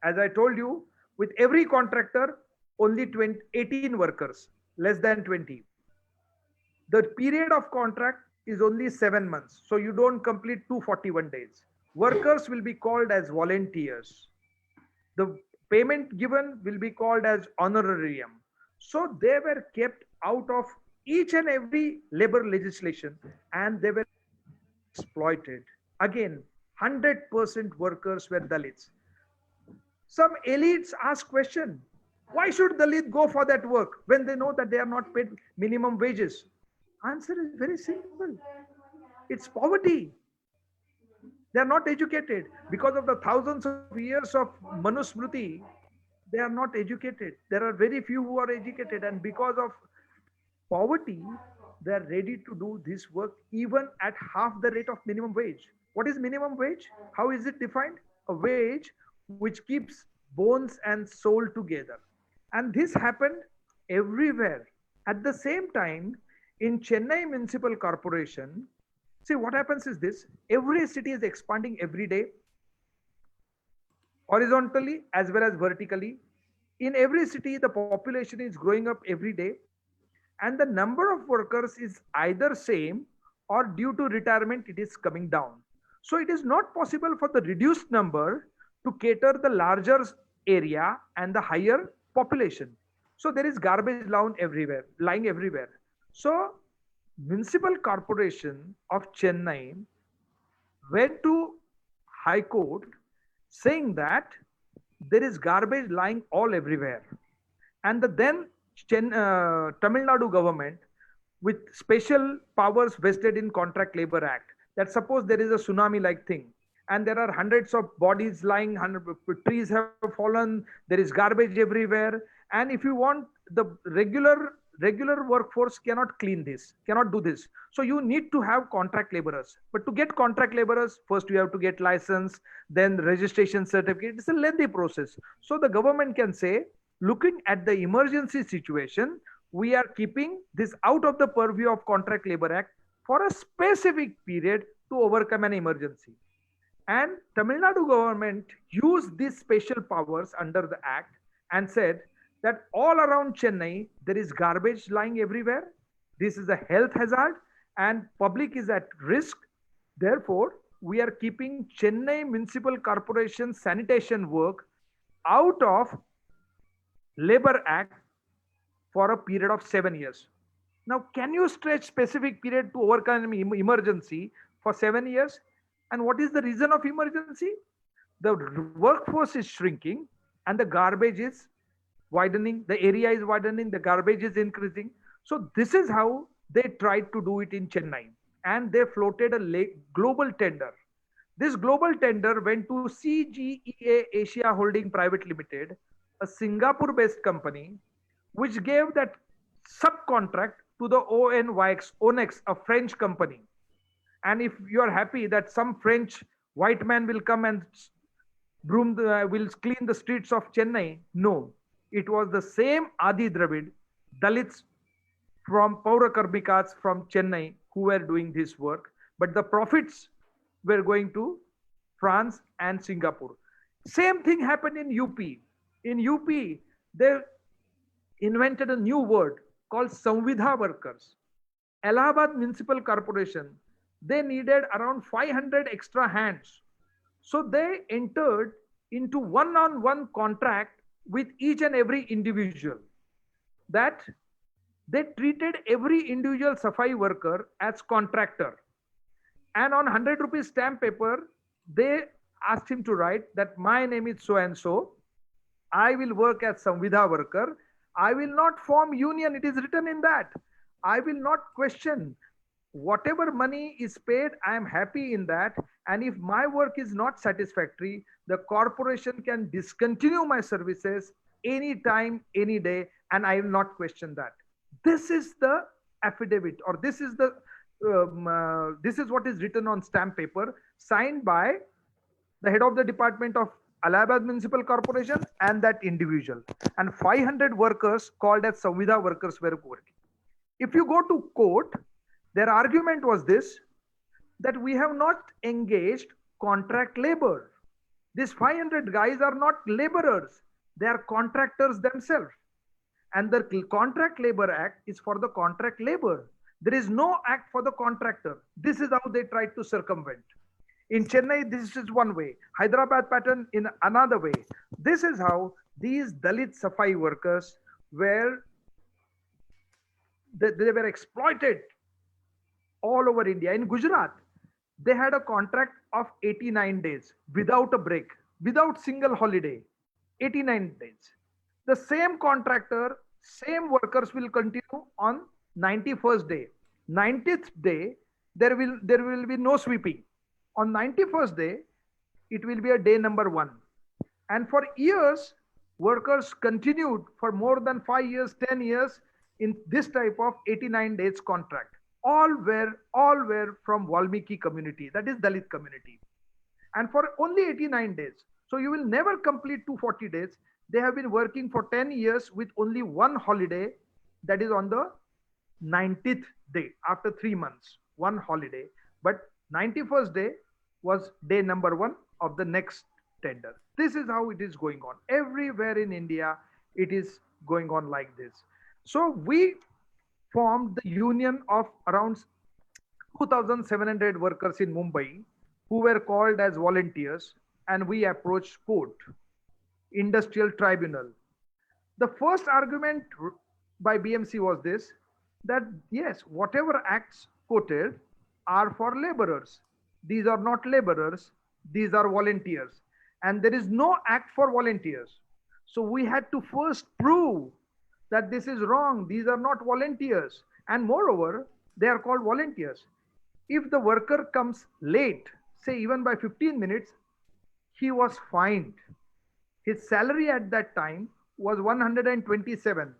As I told you, with every contractor, only 20, 18 workers, less than 20. The period of contract is only 7 months. So, you don't complete 241 days. Workers will be called as volunteers. The payment given will be called as honorarium. So they were kept out of each and every labor legislation, and they were exploited. Again, 100% workers were Dalits. Some elites ask question, why should Dalit go for that work when they know that they are not paid minimum wages? Answer is very simple. It's poverty. They are not educated. Because of the thousands of years of Manusmriti, they are not educated. There are very few who are educated, and because of poverty, they are ready to do this work even at half the rate of minimum wage. What is minimum wage? How is it defined? A wage which keeps bones and soul together. And this happened everywhere. At the same time, in Chennai Municipal Corporation, see what happens is this: every city is expanding every day, horizontally as well as vertically. In every city, the population is growing up every day, and the number of workers is either same or due to retirement, it is coming down. So it is not possible for the reduced number to cater the larger area and the higher population. So there is garbage lying everywhere. So Municipal Corporation of Chennai went to High Court saying that there is garbage lying all everywhere. And the then Tamil Nadu government, with special powers vested in Contract Labor Act, that suppose there is a tsunami like thing and there are hundreds of bodies lying, trees have fallen, there is garbage everywhere, and if you want, the regular workforce cannot clean this, cannot do this. So you need to have contract laborers. But to get contract laborers, first you have to get license, then registration certificate. It's a lengthy process. So the government can say, looking at the emergency situation, we are keeping this out of the purview of Contract Labor Act for a specific period to overcome an emergency. And Tamil Nadu government used these special powers under the act and said that all around Chennai, there is garbage lying everywhere. This is a health hazard and public is at risk. Therefore, we are keeping Chennai Municipal Corporation sanitation work out of Labor Act for a period of 7 years. Now, can you stretch specific period to overcome emergency for 7 years? And what is the reason of emergency? The workforce is shrinking and the garbage is widening, the area is widening, the garbage is increasing. So this is how they tried to do it in Chennai, and they floated a global tender. This global tender went to CGEA Asia Holding Private Limited, a Singapore-based company, which gave that subcontract to the Onex, a French company. And if you are happy that some French white man will come and will clean the streets of Chennai, no. It was the same Adi Dravid, Dalits from Paurakarmikas from Chennai who were doing this work. But the profits were going to France and Singapore. Same thing happened in UP. In UP, they invented a new word called Samvidha workers. Allahabad Municipal Corporation, they needed around 500 extra hands. So they entered into one-on-one contract with each and every individual, that they treated every individual Safai worker as contractor. And on 100 rupees stamp paper, they asked him to write that my name is so and so. I will work as Samvidha worker. I will not form union. It is written in that. I will not question whatever money is paid, I am happy in that. And if my work is not satisfactory, the corporation can discontinue my services anytime, any day, and I will not question that. This is the affidavit, or this is what is written on stamp paper, signed by the head of the department of Allahabad Municipal Corporation and that individual. And 500 workers called as Savidha workers were working. If you go to court, their argument was this, that we have not engaged contract labor. These 500 guys are not laborers, they are contractors themselves. And the Contract Labor Act is for the contract labor. There is no act for the contractor. This is how they tried to circumvent. In Chennai, this is one way. Hyderabad pattern in another way. This is how these Dalit Safai workers were, they were exploited all over India. In Gujarat, they had a contract of 89 days without a break, without single holiday, 89 days. The same contractor, same workers will continue on 91st day. 90th day, there will be no sweeping. On 91st day, it will be a day number 1. And for years, workers continued for more than 5 years, 10 years in this type of 89 days contract. All were from Valmiki community, that is Dalit community. And for only 89 days. So you will never complete 240 days. They have been working for 10 years with only one holiday, that is on the 90th day, after 3 months, one holiday. But 91st day was day number 1 of the next tender. This is how it is going on. Everywhere in India, it is going on like this. So we formed the union of around 2,700 workers in Mumbai who were called as volunteers, and we approached court, industrial tribunal. The first argument by BMC was this, that yes, whatever acts quoted are for laborers. These are not laborers, these are volunteers. And there is no act for volunteers. So we had to first prove that this is wrong. These are not volunteers. And moreover, they are called volunteers. If the worker comes late, say even by 15 minutes, he was fined. His salary at that time was 127.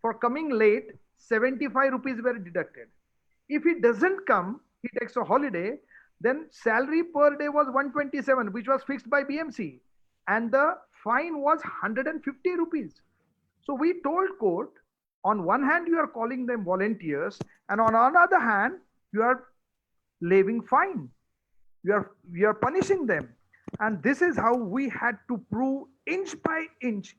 For coming late, 75 rupees were deducted. If he doesn't come, he takes a holiday, then salary per day was 127, which was fixed by BMC. And the fine was 150 rupees. So we told court, on one hand, you are calling them volunteers, and on another hand, you are levying fine. You are punishing them. And this is how we had to prove inch by inch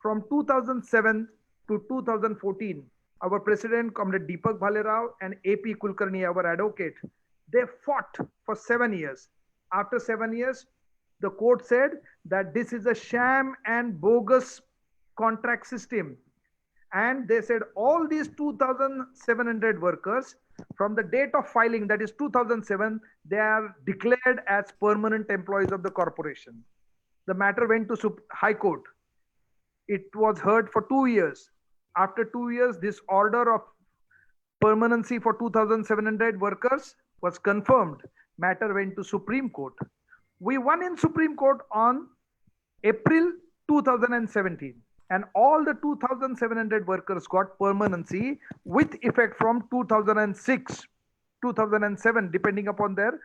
from 2007 to 2014. Our president, Comrade Deepak Bhalerao, and AP Kulkarni, our advocate, they fought for 7 years. After 7 years, the court said that this is a sham and bogus contract system. And they said all these 2,700 workers, from the date of filing, that is 2007, they are declared as permanent employees of the corporation. The matter went to High Court. It was heard for 2 years. After 2 years, this order of permanency for 2,700 workers was confirmed. Matter went to Supreme Court. We won in Supreme Court on April 2017. And all the 2,700 workers got permanency with effect from 2006, 2007, depending upon their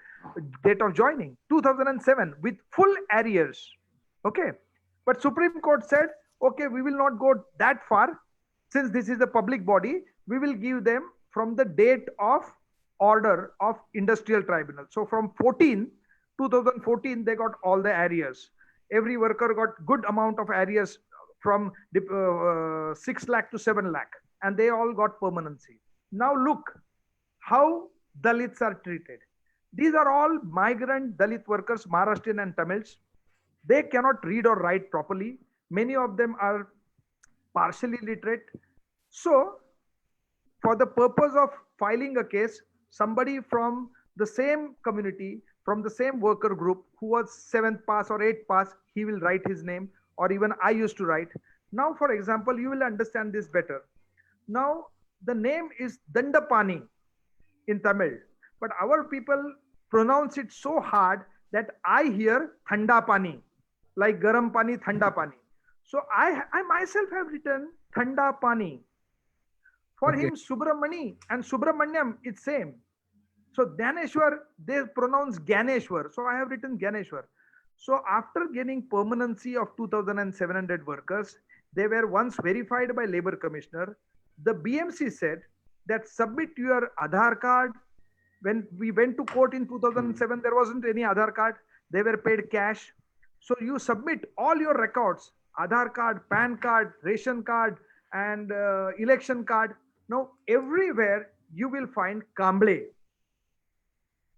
date of joining. 2007 with full arrears. Okay. But Supreme Court said, okay, we will not go that far. Since this is a public body, we will give them from the date of order of industrial tribunal. So from 2014, they got all the arrears. Every worker got good amount of arrears from 6 lakh to 7 lakh, and they all got permanency. Now look how Dalits are treated. These are all migrant Dalit workers, Maharashtrian and Tamils. They cannot read or write properly. Many of them are partially literate. So for the purpose of filing a case, somebody from the same community, from the same worker group, who was 7th pass or 8th pass, he will write his name, or even I used to write. Now, for example, you will understand this better. Now, the name is Dandapani. in Tamil, but our people pronounce it so hard that I hear thanda pani, like garam pani, thanda pani. So I myself have written thanda pani. For Okay. him, Subramani and Subramanyam, it's same. So Dhaneshwar, they pronounce Ganeshwar. So I have written Ganeshwar. So after gaining permanency of 2,700 workers, they were once verified by Labor Commissioner. The BMC said that submit your Aadhaar card. When we went to court in 2007, there wasn't any Aadhaar card. They were paid cash. So you submit all your records, Aadhaar card, PAN card, ration card, and election card. Now everywhere you will find Kamble.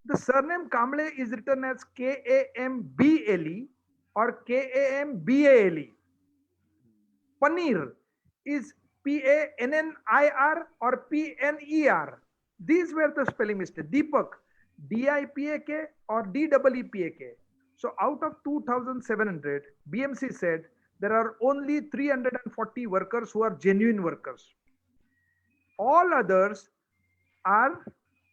The surname Kamble is written as Kambale or Kambale. Paneer is Pannir or Pner. These were the spelling mistakes. Deepak, Dipak or Deepak. So out of 2,700, BMC said there are only 340 workers who are genuine workers. All others are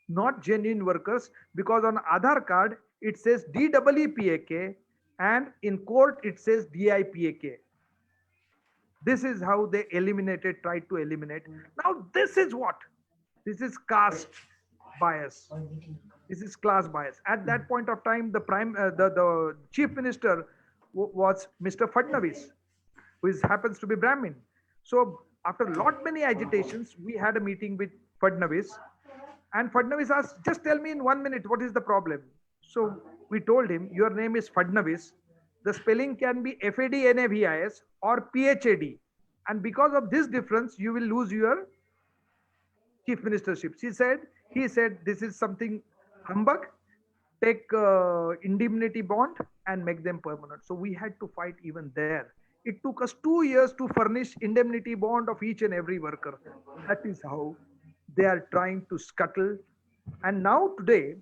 not genuine workers because on Aadhaar card it says DEEPAK and in court it says DIPAK. This is how they tried to eliminate. Now this is what? This is caste bias. This is class bias. At that point of time, the chief minister was Mr. Fadnavis, who happens to be Brahmin. So after lot many agitations, we had a meeting with Fadnavis, and Fadnavis asked, "Just tell me in 1 minute what is the problem." So we told him, "Your name is Fadnavis. The spelling can be FADNAVIS or PHAD, and because of this difference, you will lose your chief ministership." He said, "This is something humbug. Take indemnity bond and make them permanent." So we had to fight even there. It took us 2 years to furnish indemnity bond of each and every worker. That is how they are trying to scuttle. And now today,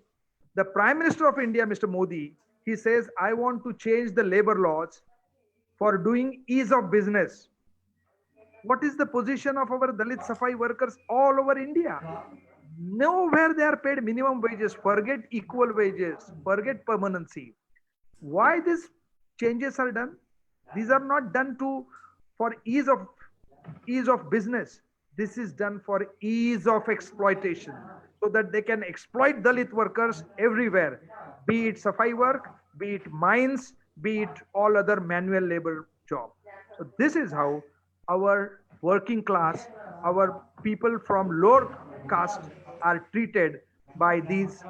the Prime Minister of India, Mr. Modi, he says, "I want to change the labor laws for doing ease of business." What is the position of our Dalit Safai workers all over India? Nowhere they are paid minimum wages. Forget equal wages. Forget permanency. Why these changes are done? These are not done for ease of business. This is done for ease of exploitation, so that they can exploit Dalit workers everywhere, be it Safai work, be it mines, be it all other manual labor job. So this is how our working class, our people from lower caste are treated by these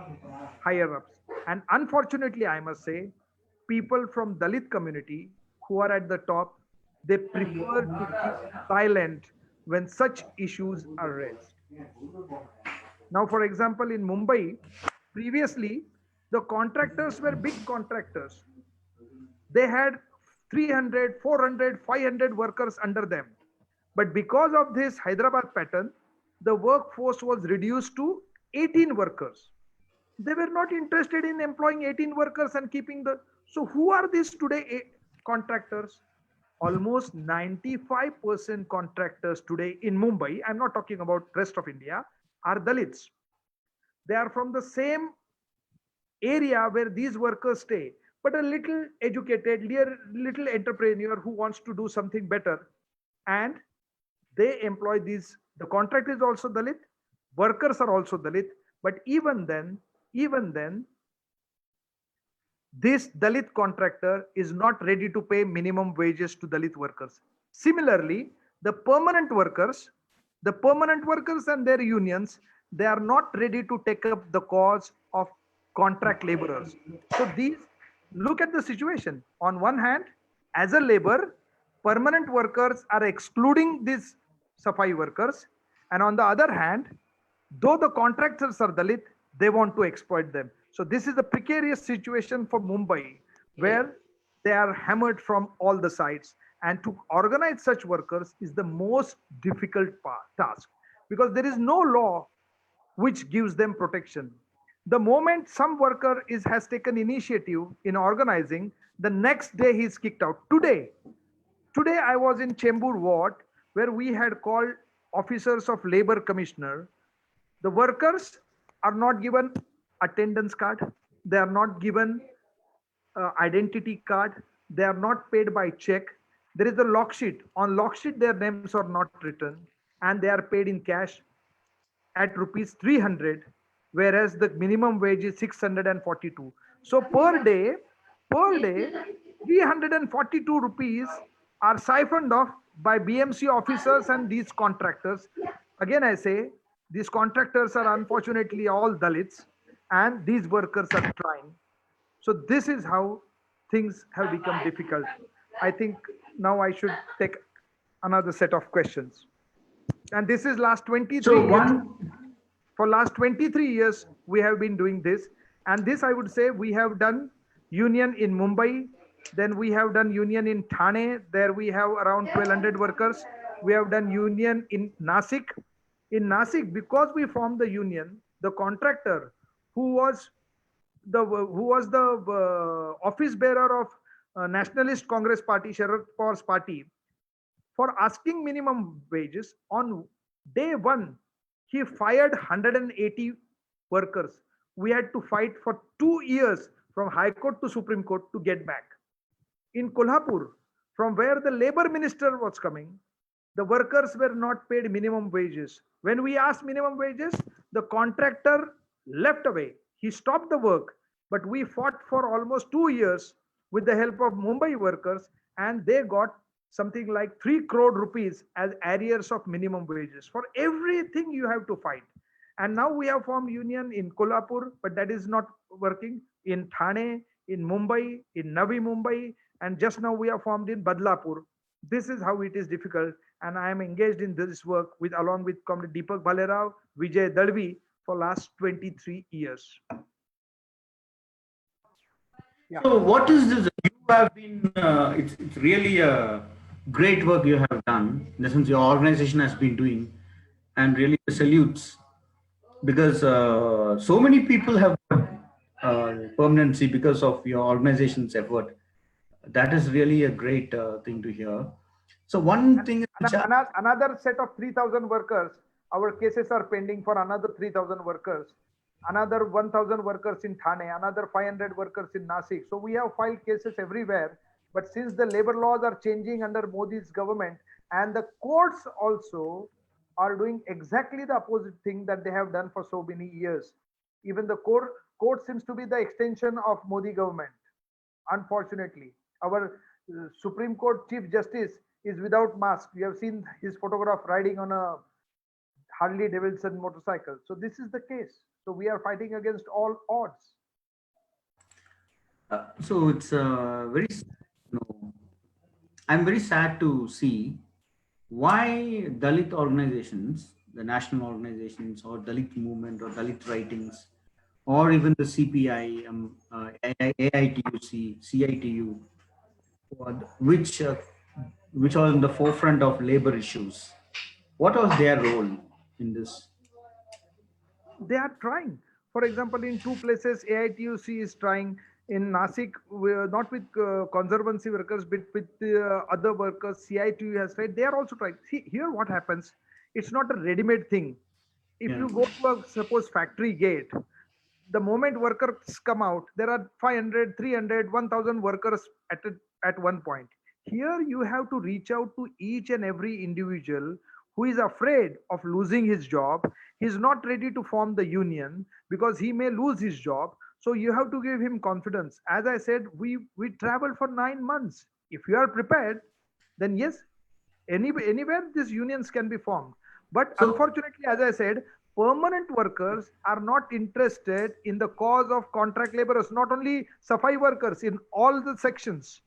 higher ups. And unfortunately, I must say, people from Dalit community who are at the top, they prefer to keep silent when such issues are raised. Now, for example, in Mumbai, previously the contractors were big contractors. They had 300, 400, 500 workers under them. But because of this Hyderabad pattern, the workforce was reduced to 18 workers. They were not interested in employing 18 workers and keeping the. So, who are these today contractors? Almost 95% contractors today in Mumbai, I'm not talking about rest of India, are Dalits. They are from the same area where these workers stay, but a little educated, little entrepreneur who wants to do something better, and they employ these. The contract is also Dalit, workers are also Dalit, but even then, this Dalit contractor is not ready to pay minimum wages to Dalit workers. Similarly, the permanent workers and their unions, they are not ready to take up the cause of contract laborers. So these, look at the situation. On one hand, as a labor, permanent workers are excluding these Safai workers, and on the other hand, though the contractors are Dalit, they want to exploit them. So this is a precarious situation for Mumbai, where they are hammered from all the sides. And to organize such workers is the most difficult task, because there is no law which gives them protection. The moment some worker has taken initiative in organizing, the next day he is kicked out. Today I was in Chembur ward, where we had called officers of labor commissioner. The workers are not given attendance card. They are not given identity card. They are not paid by check. There is a log sheet. On log sheet, their names are not written, and they are paid in cash at rupees 300, whereas the minimum wage is 642. So per day, 342 rupees are siphoned off by BMC officers and these contractors. Again, I say these contractors are unfortunately all Dalits, and these workers are trying. So this is how things have become difficult. I think now I should take another set of questions. And this is last So 23 years. one, For last 23 years, we have been doing this. And this, I would say, we have done union in Mumbai. Then we have done union in Thane. There we have around 1200 workers. We have done union in Nasik. In Nasik, because we formed the union, the contractor who was the office bearer of Nationalist Congress Party, Sharad Pawar's party, for asking minimum wages on day one, he fired 180 workers. We had to fight for 2 years from High Court to Supreme Court to get back. In Kolhapur, from where the labor minister was coming, the workers were not paid minimum wages. When we asked minimum wages, the contractor left away. He stopped the work, but we fought for almost 2 years with the help of Mumbai workers, and they got something like 3 crore rupees as arrears of minimum wages. For everything, you have to fight. And now we have formed union in Kolhapur, but that is not working. In Thane, in Mumbai, in Navi Mumbai, and just now we have formed in Badlapur. This is how it is difficult, and I am engaged in this work with along with Comrade Deepak Bhalerao, Vijay Dalvi for last 23 years. Yeah. so what is this? You have been, it's really a great work you have done, in the sense your organization has been doing, and really salutes, because so many people have permanency because of your organization's effort. That is really a great thing to hear. So one And thing which I, another set of 3,000 workers, our cases are pending for another 3,000 workers, another 1,000 workers in Thane, another 500 workers in Nasik. So we have filed cases everywhere. But since the labor laws are changing under Modi's government, and the courts also are doing exactly the opposite thing that they have done for so many years. Even the court seems to be the extension of Modi government. Unfortunately, our Supreme Court Chief Justice is without mask. We have seen his photograph riding on a Harley Davidson motorcycle. So this is the case. So we are fighting against all odds. so it's very, you know, I'm very sad to see why Dalit organizations, the national organizations, or Dalit movement, or Dalit writings, or even the CPI, AITUC, CITU, which which are in the forefront of labor issues. What was their role in this? They are trying. For example, in two places, AITUC is trying. In Nasik, not with conservancy workers, but with other workers, CITU has tried. They are also trying. See, here what happens, it's not a ready-made thing. If Yeah. you go to a, suppose, factory gate, the moment workers come out, there are 500, 300, 1,000 workers at one point. Here you have to reach out to each and every individual who is afraid of losing his job. He's not ready to form the union because he may lose his job. So you have to give him confidence. As I said, we traveled for 9 months. If you are prepared, then yes, anywhere these unions can be formed. But So, unfortunately, as I said, permanent workers are not interested in the cause of contract laborers, not only safai workers in all the sections.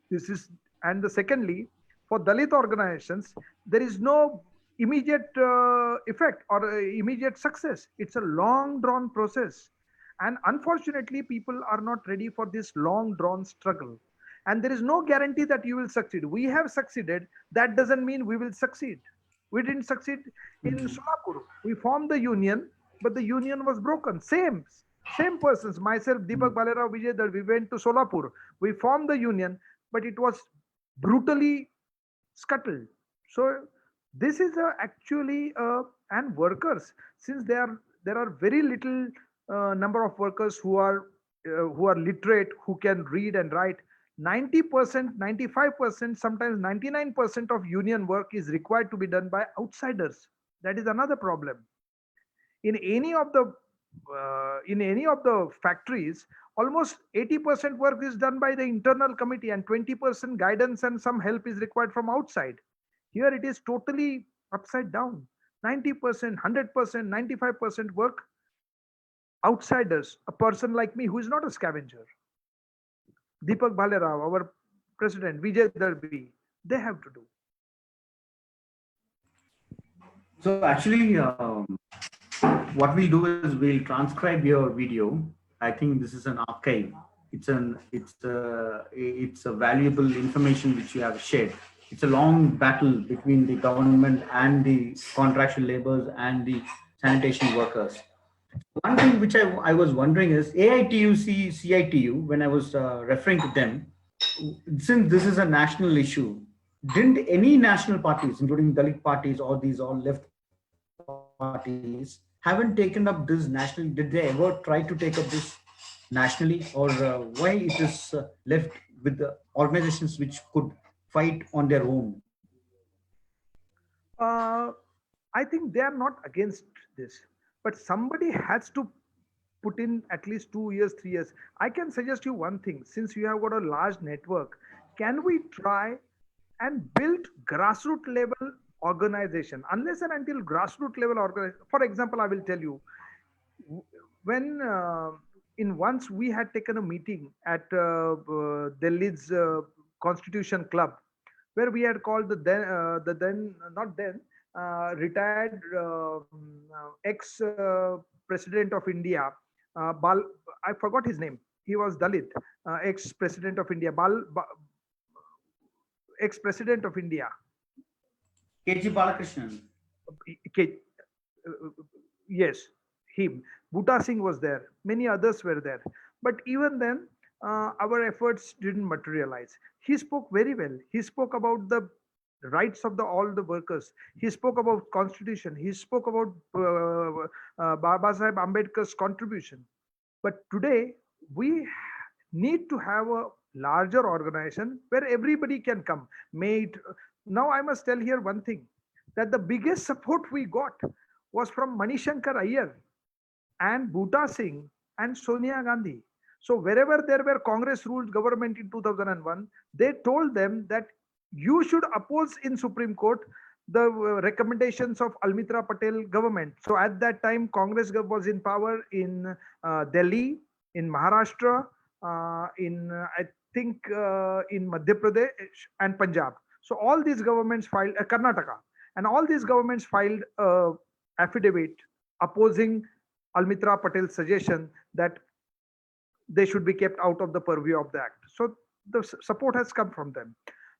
This is, and the secondly, for Dalit organizations, there is no immediate effect or immediate success. It's a long drawn process. And unfortunately, people are not ready for this long drawn struggle. And there is no guarantee that you will succeed. We have succeeded. That doesn't mean we will succeed. We didn't succeed in Solapur. We formed the union, but the union was broken. Same persons, myself, Deepak Bhalerao, Vijay Dal, we went to Solapur. We formed the union, but it was brutally scuttled. So this is actually and workers, since they are there are very little number of workers who are literate, who can read and write. 90%, 95%, sometimes 99% of union work is required to be done by outsiders. That is another problem. In any of the factories, almost 80% work is done by the internal committee, and 20% guidance and some help is required from outside. Here it is totally upside down. 90%, 100%, 95% work outsiders. A person like me who is not a scavenger, Deepak Bhalerao, our president, Vijay Darbi, they have to do. So actually, what we'll do is we'll transcribe your video. I think this is an archive. It's a valuable information which you have shared. It's a long battle between the government and the contractual laborers and the sanitation workers. One thing which I was wondering is AITUC, CITU, when I was referring to them, since this is a national issue, didn't any national parties, including Dalit parties or these all left parties, haven't taken up this nationally? Did they ever try to take up this nationally, or why it is left with the organizations which could fight on their own? uh, I think they are not against this, but somebody has to put in at least 2 years, 3 years. I can suggest you one thing: since you have got a large network, can we try and build grassroots level organization? Unless and until grassroots level organization, for example, I will tell you, when in once we had taken a meeting at Delhi's Constitution Club, where we had called the then not then retired ex president of India, Bal. I forgot his name. He was Dalit, ex president of India, ex president of India. KG Balakrishnan. K- yes, him. Bhuta Singh was there. Many others were there. But even then, our efforts didn't materialize. He spoke very well. He spoke about the rights of the all the workers. He spoke about constitution. He spoke about Baba Sahib Ambedkar's contribution. But today, we need to have a larger organization where everybody can come. May it, now I must tell here one thing, that the biggest support we got was from Manishankar Iyer and Bhuta Singh and Sonia Gandhi. So wherever there were Congress ruled government in 2001, they told them that you should oppose in Supreme Court the recommendations of Almitra Patel government. So at that time, Congress was in power in Delhi, in Maharashtra, in I think in Madhya Pradesh and Punjab. So all these governments filed Karnataka, and all these governments filed affidavit opposing Almitra Patel's suggestion that they should be kept out of the purview of the act. So the support has come from them.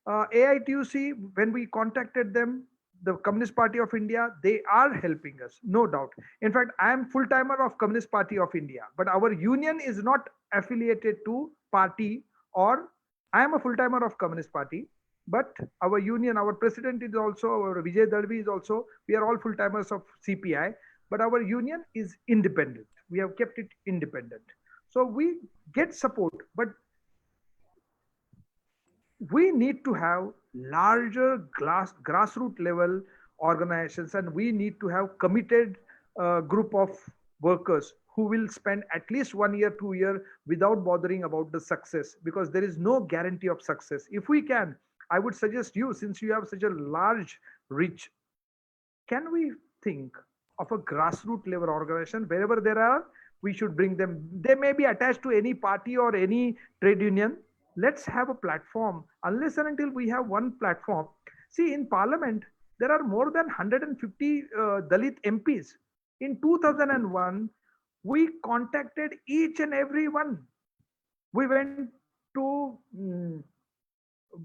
AITUC, when we contacted them, the Communist Party of India, they are helping us, no doubt. In fact, I am full timer of Communist Party of India, but our union is not affiliated to party, or I am a full timer of Communist Party, but our union, our president is also, our Vijay Dalvi is also, we are all full timers of CPI, but our union is independent. We have kept it independent. So we get support, but we need to have larger grassroots level organizations, and we need to have committed group of workers who will spend at least 1 year, 2 year without bothering about the success, because there is no guarantee of success. If we can, I would suggest you, since you have such a large reach, can we think of a grassroots level organization? Wherever there are, we should bring them. They may be attached to any party or any trade union. Let's have a platform. Unless and until we have one platform, see, in parliament there are more than 150 Dalit MPs. In 2001, we contacted each and every one. We went to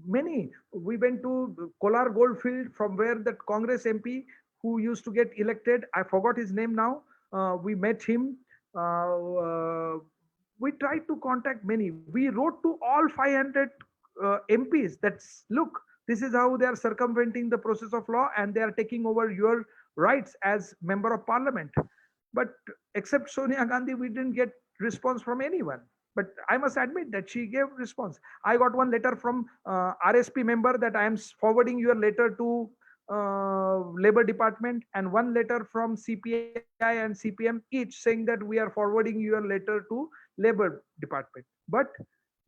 many. We went to Kolar Goldfield, from where that Congress MP who used to get elected, I forgot his name now. We met him. We tried to contact many. We wrote to all 500 MPs that, look, this is how they are circumventing the process of law and they are taking over your rights as member of parliament. But except Sonia Gandhi, we didn't get response from anyone. But I must admit that she gave response. I got one letter from RSP member that I am forwarding your letter to Labor Department, and one letter from CPI and CPM each saying that we are forwarding your letter to Labor Department. But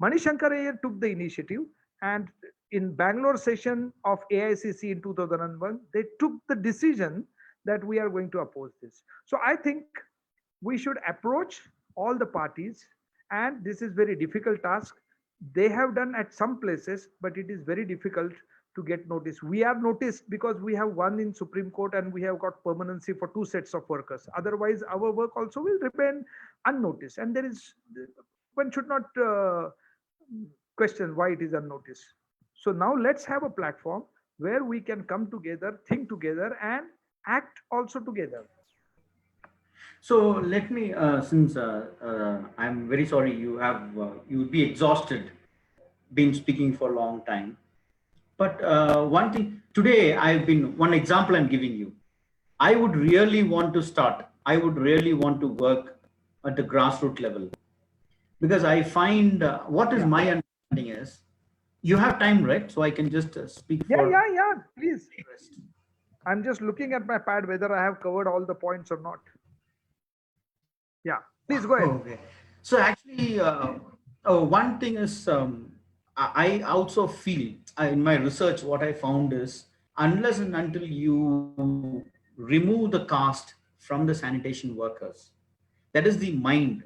Manishankar Iyer took the initiative, and in Bangalore session of AICC in 2001, they took the decision that we are going to oppose this. So I think we should approach all the parties, and this is very difficult task. They have done at some places, but it is very difficult to get notice. We are noticed because we have won in Supreme Court and we have got permanency for two sets of workers. Otherwise, our work also will remain unnoticed. And there is, one should not question why it is unnoticed. So now let's have a platform where we can come together, think together, and act also together. So let me, since I'm very sorry, you would be exhausted, been speaking for a long time. But one thing today, one example I'm giving you. I would really want to start. I would really want to work at the grassroots level because I find what is Yeah. my understanding is you have time, right? So I can just speak Yeah, for. yeah, yeah. Please. I'm just looking at my pad whether I have covered all the points or not. Yeah. Please go ahead. Okay. So actually, one thing is, I also feel in my research, what I found is unless and until you remove the caste from the sanitation workers, that is the mind,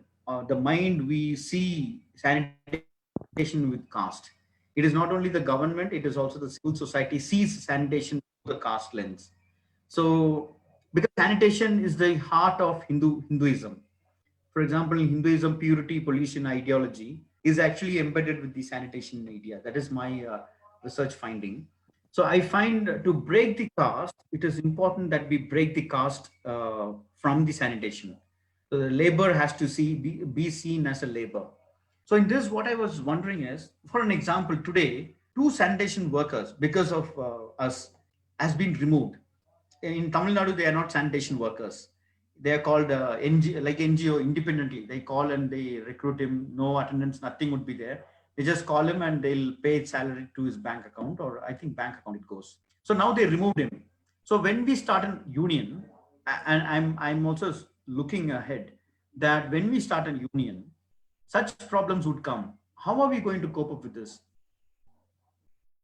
the mind we see sanitation with caste. It is not only the government, it is also the civil society sees sanitation through the caste lens. So, because sanitation is the heart of Hinduism. For example, in Hinduism, purity, pollution ideology is actually embedded with the sanitation idea. That is my research finding. So I find to break the caste, it is important that we break the caste from the sanitation. So the labor has to be seen as a labor. So in this, what I was wondering is, for an example, today, two sanitation workers, because of us, has been removed. In Tamil Nadu, they are not sanitation workers. They are called like NGO independently. They call and they recruit him. No attendance, nothing would be there. They just call him and they'll pay his salary to his bank account, or I think bank account it goes. So now they removed him. So when we start a union, and I'm also looking ahead that when we start a union, such problems would come. How are we going to cope up with this?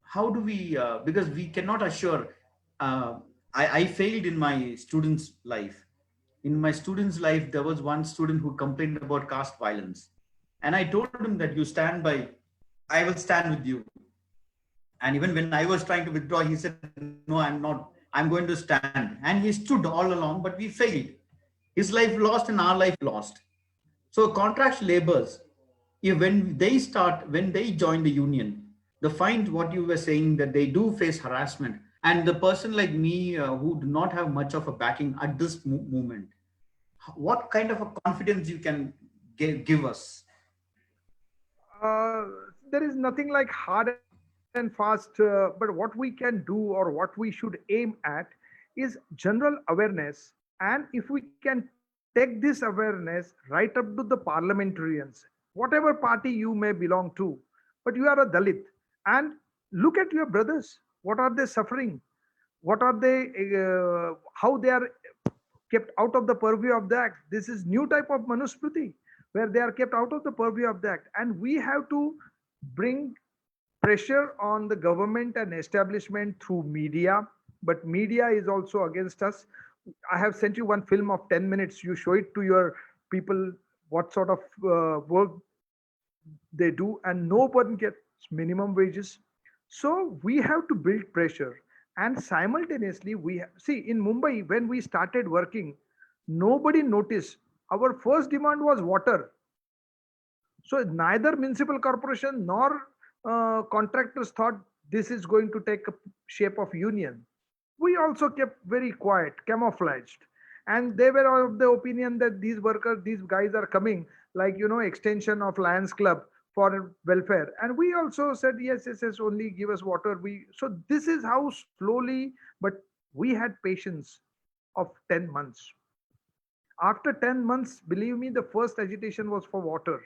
How do we because we cannot assure uh, I failed in my students life. In my students life there was one student who complained about caste violence, and I told him that you stand by, I will stand with you. And even when I was trying to withdraw, he said, no, I'm not, I'm going to stand. And he stood all along, but we failed. His life lost and our life lost. So contract laborers, if when they join the union, they find what you were saying, that they do face harassment. And the person like me who do not have much of a backing at this moment, what kind of a confidence you can give us? Uh, there is nothing like hard and fast, but what we can do or what we should aim at is general awareness. And if we can take this awareness right up to the parliamentarians, whatever party you may belong to, but you are a Dalit, and look at your brothers. What are they suffering? What are they? How they are kept out of the purview of the act? This is new type of manusmriti where they are kept out of the purview of the act, and we have to bring pressure on the government and establishment through media. But media is also against us. I have sent you one film of 10 minutes. You show it to your people what sort of work they do, and no one gets minimum wages. So we have to build pressure, and simultaneously see in Mumbai when we started working, nobody noticed. Our first demand was water. So neither municipal corporation nor contractors thought this is going to take a shape of union. We also kept very quiet, camouflaged, and they were of the opinion that these workers, these guys are coming like extension of Lions Club for welfare. And we also said yes, yes, yes, only give us water. We so this is how slowly, but we had patience of 10 months. After 10 months, believe me, the first agitation was for water.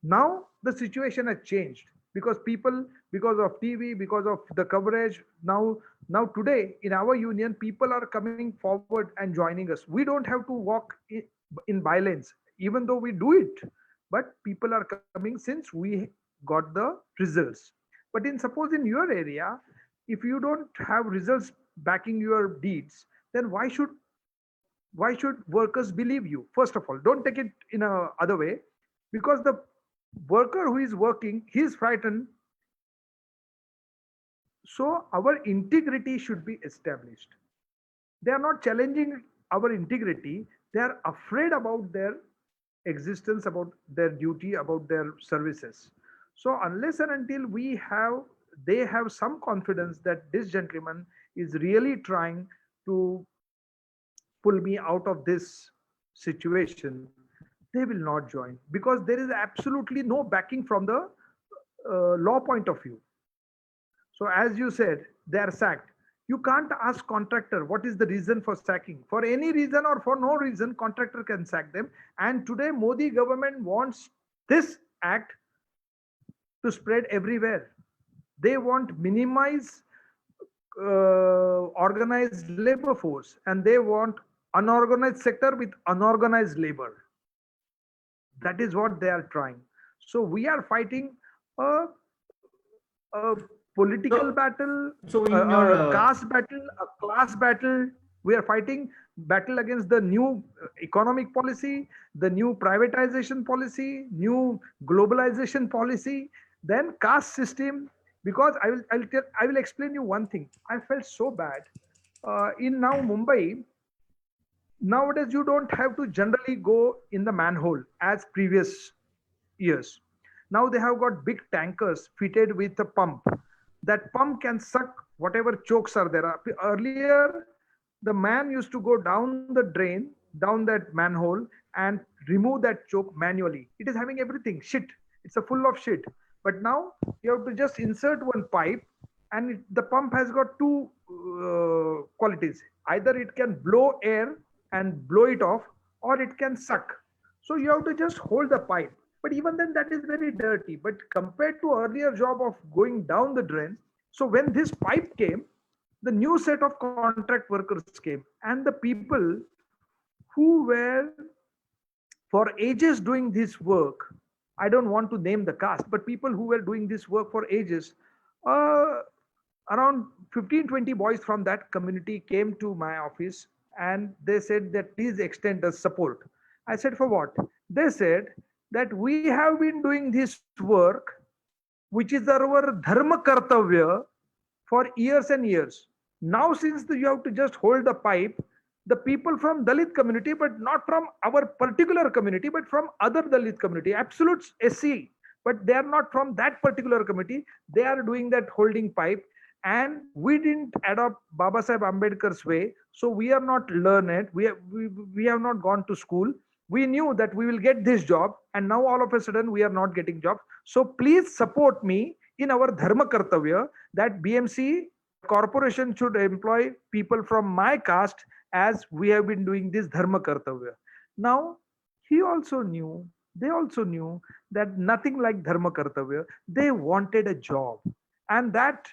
Now the situation has changed because people, because of TV, because of the coverage. Now today in our union, people are coming forward and joining us. We don't have to walk in violence, even though we do it. But people are coming since we got the results. But in suppose in your area, if you don't have results backing your deeds, then why should workers believe you? First of all, don't take it in a other way, because the worker who is working, he is frightened. So our integrity should be established. They are not challenging our integrity, they are afraid about their existence, about their duty, about their services. So unless and until they have some confidence that this gentleman is really trying to pull me out of this situation, they will not join, because there is absolutely no backing from the law point of view. So as you said, they are sacked. You can't ask contractor what is the reason for sacking. For any reason or for no reason, contractor can sack them. And today Modi government wants this act to spread everywhere. They want minimize organized labor force, and they want unorganized sector with unorganized labor. That is what they are trying. So we are fighting a, a political So, battle, so a, in your a caste battle, a class battle. We are fighting battle against the new economic policy, the new privatization policy, new globalization policy, then caste system. Because I will explain you one thing. I felt so bad. In now Mumbai, nowadays you don't have to generally go in the manhole as previous years. Now they have got big tankers fitted with a pump. That pump can suck whatever chokes are there. Earlier, the man used to go down the drain, down that manhole, and remove that choke manually. It is having everything shit. It's a full of shit. But now you have to just insert one pipe, and the pump has got two qualities. Either it can blow air and blow it off, or it can suck. So you have to just hold the pipe. But even then, that is very dirty. But compared to earlier job of going down the drain, so when this pipe came, the new set of contract workers came, and the people who were for ages doing this work, I don't want to name the caste, but people who were doing this work for ages, uh, around 15, 20 boys from that community came to my office, and they said that please extend us support. I said, for what? They said that we have been doing this work, which is our dharma kartavya, for years and years. Now, since you have to just hold the pipe, the people from Dalit community, but not from our particular community, but from other Dalit community, absolute SC, but they are not from that particular committee. They are doing that holding pipe, and we didn't adopt Baba Sahib Ambedkar's way, so we are not learned. We have not gone to school. We knew that we will get this job, and now all of a sudden we are not getting jobs. So please support me in our dharma kartavya, that BMC, the corporation, should employ people from my caste, as we have been doing this dharma kartavya. Now he also knew, they also knew that nothing like dharma kartavya. They wanted a job, and that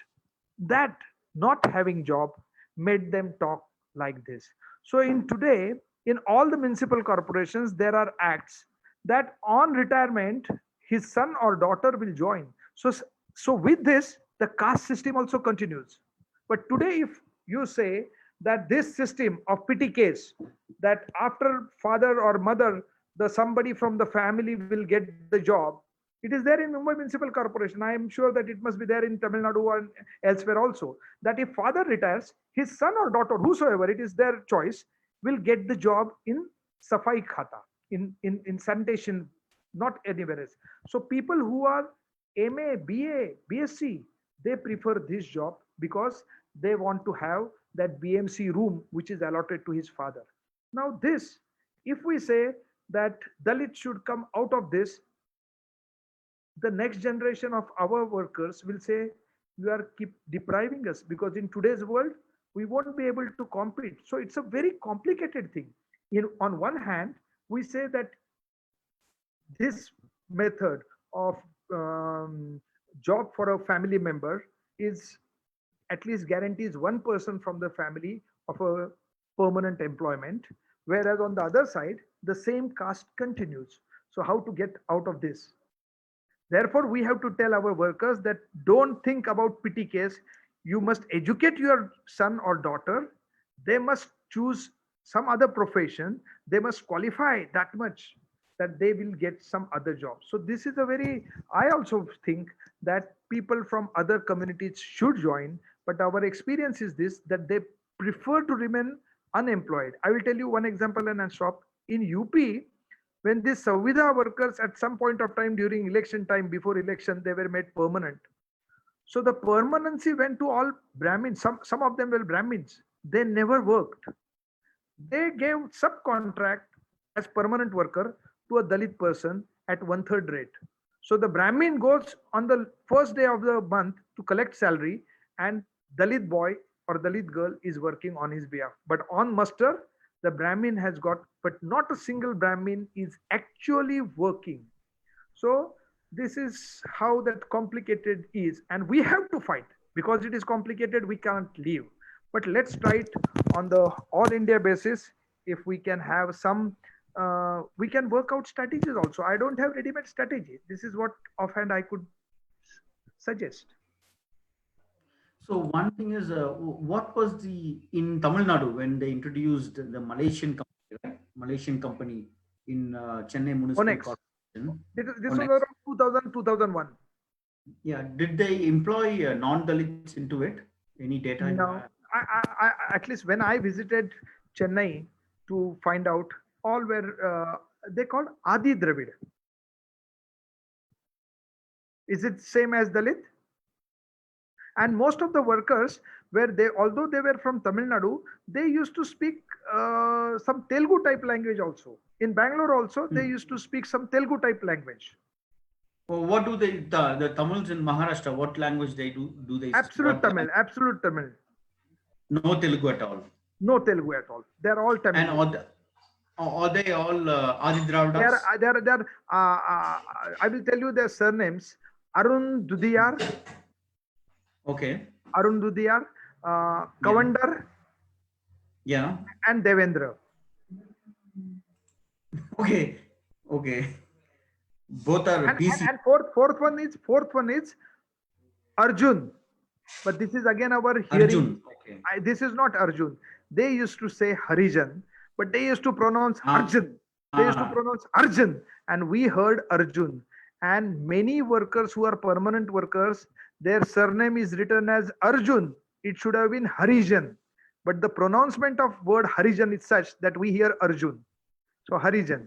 not having job made them talk like this. So in today, in all the municipal corporations, there are acts that on retirement his son or daughter will join. So with this, the caste system also continues. But today, if you say that this system of pity case, that after father or mother, the somebody from the family will get the job, it is there in Mumbai Municipal Corporation. I am sure that it must be there in Tamil Nadu and elsewhere also. That if father retires, his son or daughter, whosoever, it is their choice, will get the job in Safai Khata, in sanitation, not anywhere else. So people who are MA, BA, BSc, they prefer this job because they want to have that BMC room which is allotted to his father. Now, this, if we say that Dalit should come out of this, the next generation of our workers will say, you are keep depriving us, because in today's world we won't be able to compete. So it's a very complicated thing. on one hand, we say that this method of job for a family member is at least guarantees one person from the family of a permanent employment, whereas on the other side the same caste continues. So how to get out of this? Therefore, we have to tell our workers that don't think about pity case. You must educate your son or daughter. They must choose some other profession. They must qualify that much that they will get some other job. So this is a very, I also think that people from other communities should join. But our experience is this, that they prefer to remain unemployed. I will tell you one example and I'll stop. In UP, when these Savida workers at some point of time during election time, before election, they were made permanent. So the permanency went to all Brahmins. Some of them were Brahmins. They never worked. They gave subcontract as permanent worker to a Dalit person at one third rate. So the Brahmin goes on the first day of the month to collect salary, and Dalit boy or Dalit girl is working on his behalf. But on muster, the Brahmin has got, but not a single Brahmin is actually working. So this is how that complicated is, and we have to fight because it is complicated. We can't leave, but let's try it on the all India basis. If we can have some, we can work out strategies also. I don't have ready-made strategy. This is what offhand I could suggest. So one thing is, what was the in Tamil Nadu when they introduced the Malaysian company, right? Malaysian company in Chennai Municipal Onex. Corporation This on was X. around 2000, 2001. Yeah, did they employ non-Dalits into it? Any data you No, have? at least when I visited Chennai to find out, all were they called Adi Dravid. Is it same as Dalit? And most of the workers were they, although they were from Tamil Nadu, they used to speak some Telugu type language also. In Bangalore also they Hmm. used to speak some Telugu type language. Well, what do they the Tamils in Maharashtra? What language they do they Absolute what Tamil, language? absolute Tamil. No Telugu at all. No Telugu at all. They are all And Tamil. are they all Adi They are Dravidas? I will tell you their surnames: Arun Dudiyar, Okay. Arun Dudiyar, Yeah. Kavandar, Yeah. and Devendra. Okay. Okay. Both are And BC. and fourth one is Arjun. But this is again our hearing. Arjun. Okay. This is not Arjun. They used to say Harijan, but they used to pronounce Ah. Arjun. They used to pronounce Arjun, and we heard Arjun. And many workers who are permanent workers, their surname is written as Arjun. It should have been Harijan, but the pronouncement of word Harijan is such that we hear Arjun. So Harijan.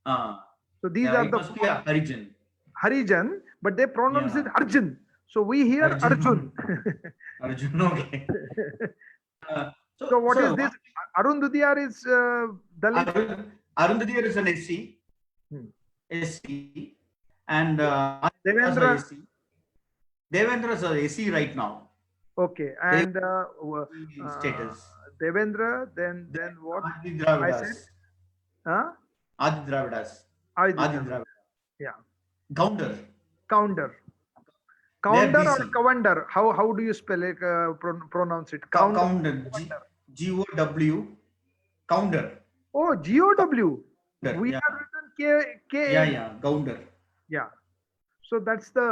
Ah. So these Yeah, are it the must be four a Harijan. Harijan, but they pronounce it Yeah. Arjun. So we hear Arjun. Arjun. Arjun. Okay. So So what is this? Arun Dudiyar is Dalit. Arundhati is an SC, Hmm. SC, and as a Devendra. SC. Devendra is a SC right now. Okay, They and uh, status. Devendra. Then Then what? Adi I said, Dravidas. huh? Adi Dravidas. Adi Adi Dravid. Dravidas. Yeah. Gounder. Counder. They are Counder or BC. Kavander? How do you spell it? Pronounce it? Counder. Gounder. Kavander. GOW. Gounder. Oh, GOW. Gounder. We Yeah. have written K Yeah, A. yeah. Gounder. Yeah. So that's the.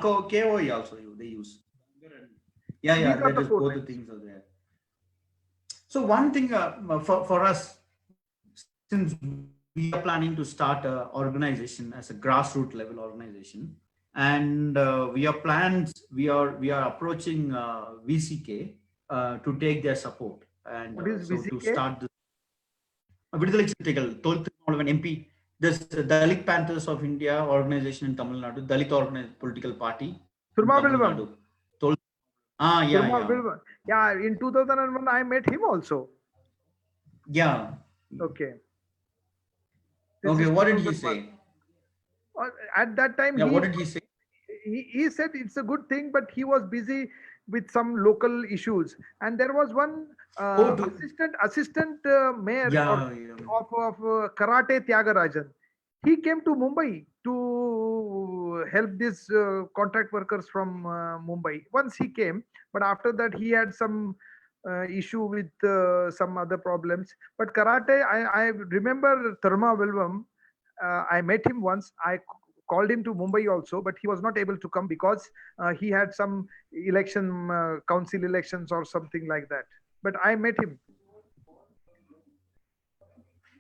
KOE also they use. Yeah, These yeah. are That the is four both the names. things are there. So one thing for us, since we are planning to start a organization as a grassroots level organization, and we are approaching VCK to take their support, and What is so to VCK? start this Viduthalai Chiruthaigal Thol MP, this Dalit Panthers of India organization in Tamil Nadu, Dalit organized political party in Tamil Nadu. Surmavilvam. Tol, yeah, yeah, Surmavilvam. Yeah, in 2001, I met him also. yeah. Okay. This Okay, is what did he 2001. say? At that time, Yeah, what did he say? he said it's a good thing, but he was busy with some local issues. And there was one Oh, to assistant mayor or yeah, yeah. of Karate Tyagarajan. He came to Mumbai to help these contract workers from Mumbai. Once he came, but after that he had some issue with some other problems. But karate, I remember Tharma Vilvam. I met him once. Called him to Mumbai also, but he was not able to come because he had some election, council elections or something like that. But I met him.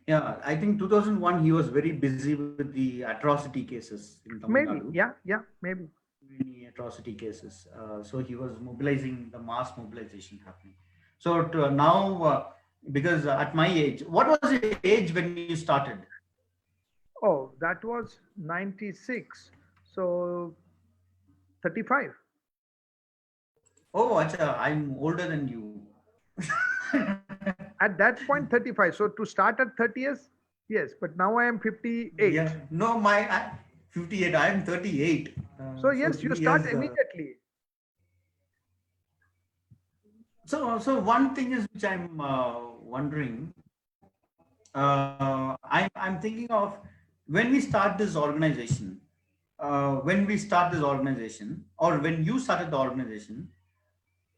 Yeah, I think 2001 he was very busy with the atrocity cases in Tamil Maybe, Nadu. yeah, yeah, maybe. Many atrocity cases. So he was mobilizing the mass mobilization happening. So now, because at my age, what was your age when you started? Oh, that was 96. So 35. Oh, acha, I'm older than you. At that point, 35. So to start at 30 years, yes, but now I am Yeah, 58. no, 58. I'm 38. So So yes, you 3 years. start immediately. So one thing is which I'm wondering. I'm thinking of when we start this organization. When we start this organization, or when you started the organization,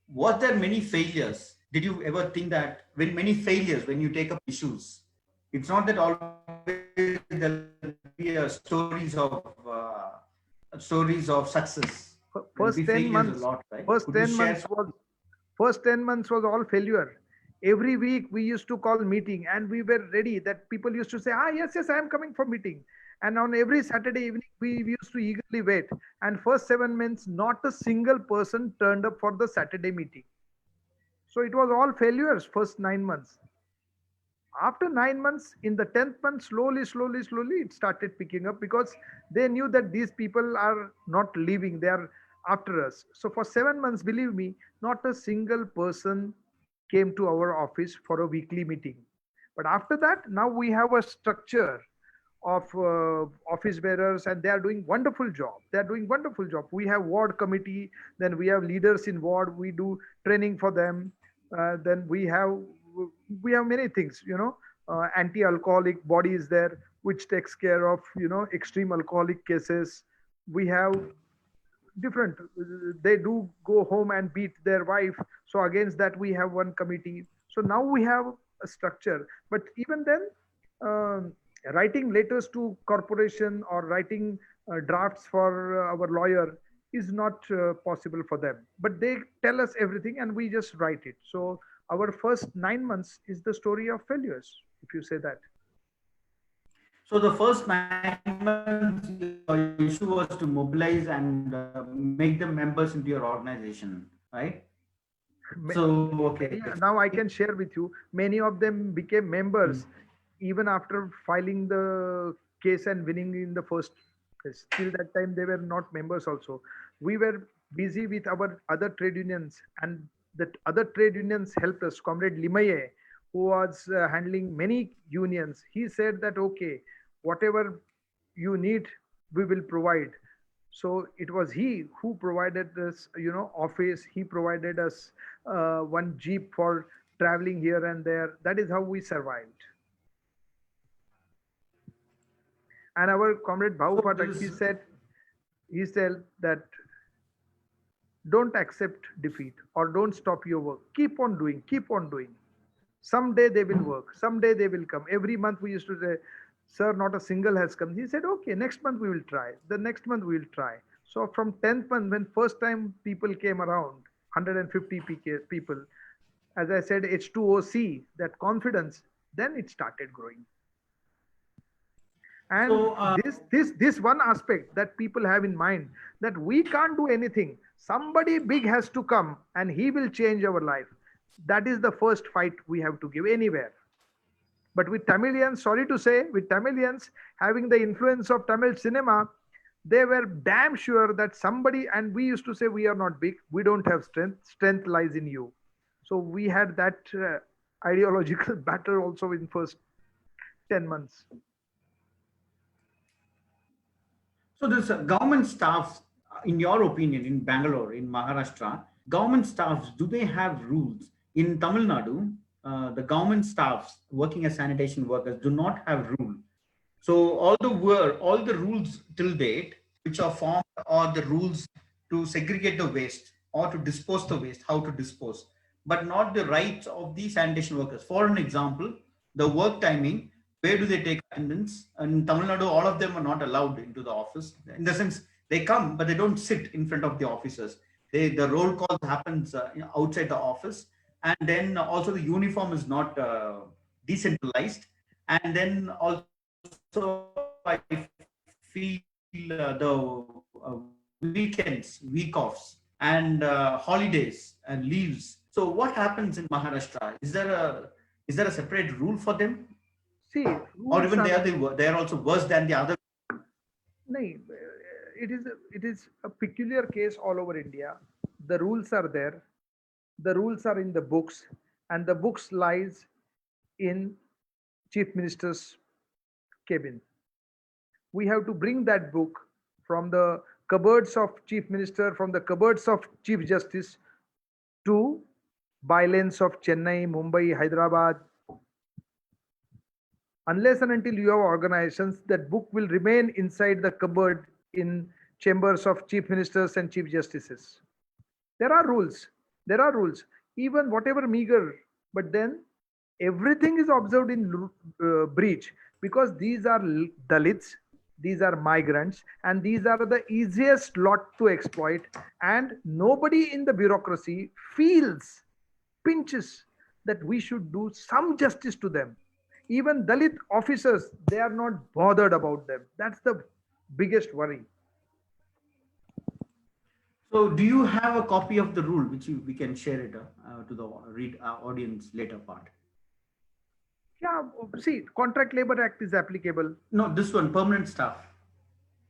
was there many failures? Did you ever think that when many failures when you take up issues, it's not that always there'll be a stories of success. There'll be First 10 failures a months, lot, right? Could first you 10 share months was first 10 months was all failure. Every week we used to call meeting and we were ready that people used to say, ah, yes, yes, I am coming for meeting. And on every Saturday evening, we used to eagerly wait. And first 7 months, not a single person turned up for the Saturday meeting. So it was all failures first 9 months. After 9 months, in the 10th month, slowly, it started picking up because they knew that these people are not leaving, they are after us. So for 7 months, believe me, not a single person came to our office for a weekly meeting. But after that, now we have a structure of office bearers and they are doing wonderful job. They are doing wonderful job. We have ward committee, then we have leaders in ward, we do training for them. Then we have many things, anti-alcoholic body is there which takes care of extreme alcoholic cases. We have different, they do go home and beat their wife, so against that we have one committee. So now we have a structure. But even then, um, writing letters to corporation or writing drafts for our lawyer is not possible for them, but they tell us everything and we just write it. So our first 9 months is the story of failures, if you say that. So the first 9 months, your issue was to mobilize and make them members into your organization, right? So okay. Now I can share with you, many of them became Mm. members even after filing the case and winning in the first place. Till that time, they were not members also. We were busy with our other trade unions, and that other trade unions helped us. Comrade Limaye, who was handling many unions, he said that, okay, whatever you need, we will provide. So it was he who provided us, office. He provided us one jeep for traveling here and there. That is how we survived. And our comrade So Bhau Phatak, this he said that don't accept defeat or don't stop your work. Keep on doing, keep on doing. Someday they will work. Someday they will come. Every month we used to say, sir, not a single has come. He said, okay, next month we will try. The next month we will try. So from 10th month, when first time people came around, 150 people, as I said, H2OC, that confidence, then it started growing. And so this one aspect that people have in mind, that we can't do anything, somebody big has to come and he will change our life. That is the first fight we have to give anywhere. But with Tamilians, sorry to say, with Tamilians having the influence of Tamil cinema, they were damn sure that somebody, and we used to say, we are not big, we don't have strength, strength lies in you. So we had that ideological battle also in first 10 months. so this government staff, in your opinion, in Bangalore, in Maharashtra, Government staffs, do they have rules? In Tamil Nadu, the government staffs working as sanitation workers do not have rule. So all the rules till date which are formed are the rules to segregate the waste or to dispose the waste, how to dispose, but not the rights of the sanitation workers. For an example, the work timing, where do they take attendance? In Tamil Nadu, all of them are not allowed into the office. In the sense, they come, but they don't sit in front of the officers. The roll call happens outside the office, and then also the uniform is not decentralized. And then also I feel the weekends, week offs, and holidays and leaves. So what happens in Maharashtra? Is there a separate rule for them, See, or even rules are they are also worse than the other? nahi, it is a peculiar case all over India. The rules are there, the rules are in the books, and the books lies in chief minister's cabin. We have to bring that book from the cupboards of chief minister, from the cupboards of chief justice to bylanes of Chennai, Mumbai, Hyderabad. Unless and until you have organizations, that book will remain inside the cupboard in chambers of chief ministers and chief justices. There are rules. There are rules. Even whatever meager, but then everything is observed in breach, because these are Dalits, these are migrants, and these are the easiest lot to exploit. And nobody in the bureaucracy feels, pinches that we should do some justice to them. Even Dalit officers, they are not bothered about them. That's the biggest worry. So do you have a copy of the rule which we can share it to the read audience later part? Yeah, see, Contract Labor Act is applicable. No, this one, permanent staff.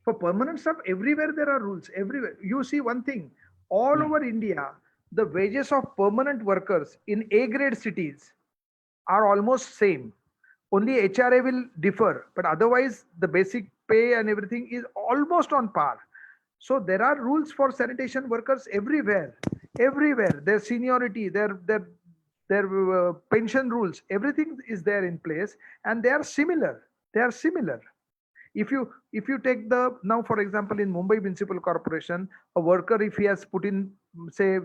For permanent staff, everywhere there are rules. Everywhere. You see one thing, all Yeah. over India, the wages of permanent workers in A grade cities are almost same. Only HRA will differ, but otherwise the basic pay and everything is almost on par. So there are rules for sanitation workers everywhere, everywhere. Their seniority, their pension rules, everything is there in place, and they are similar. They are similar. If you take the, now for example, in Mumbai Municipal Corporation, a worker, if he has put in say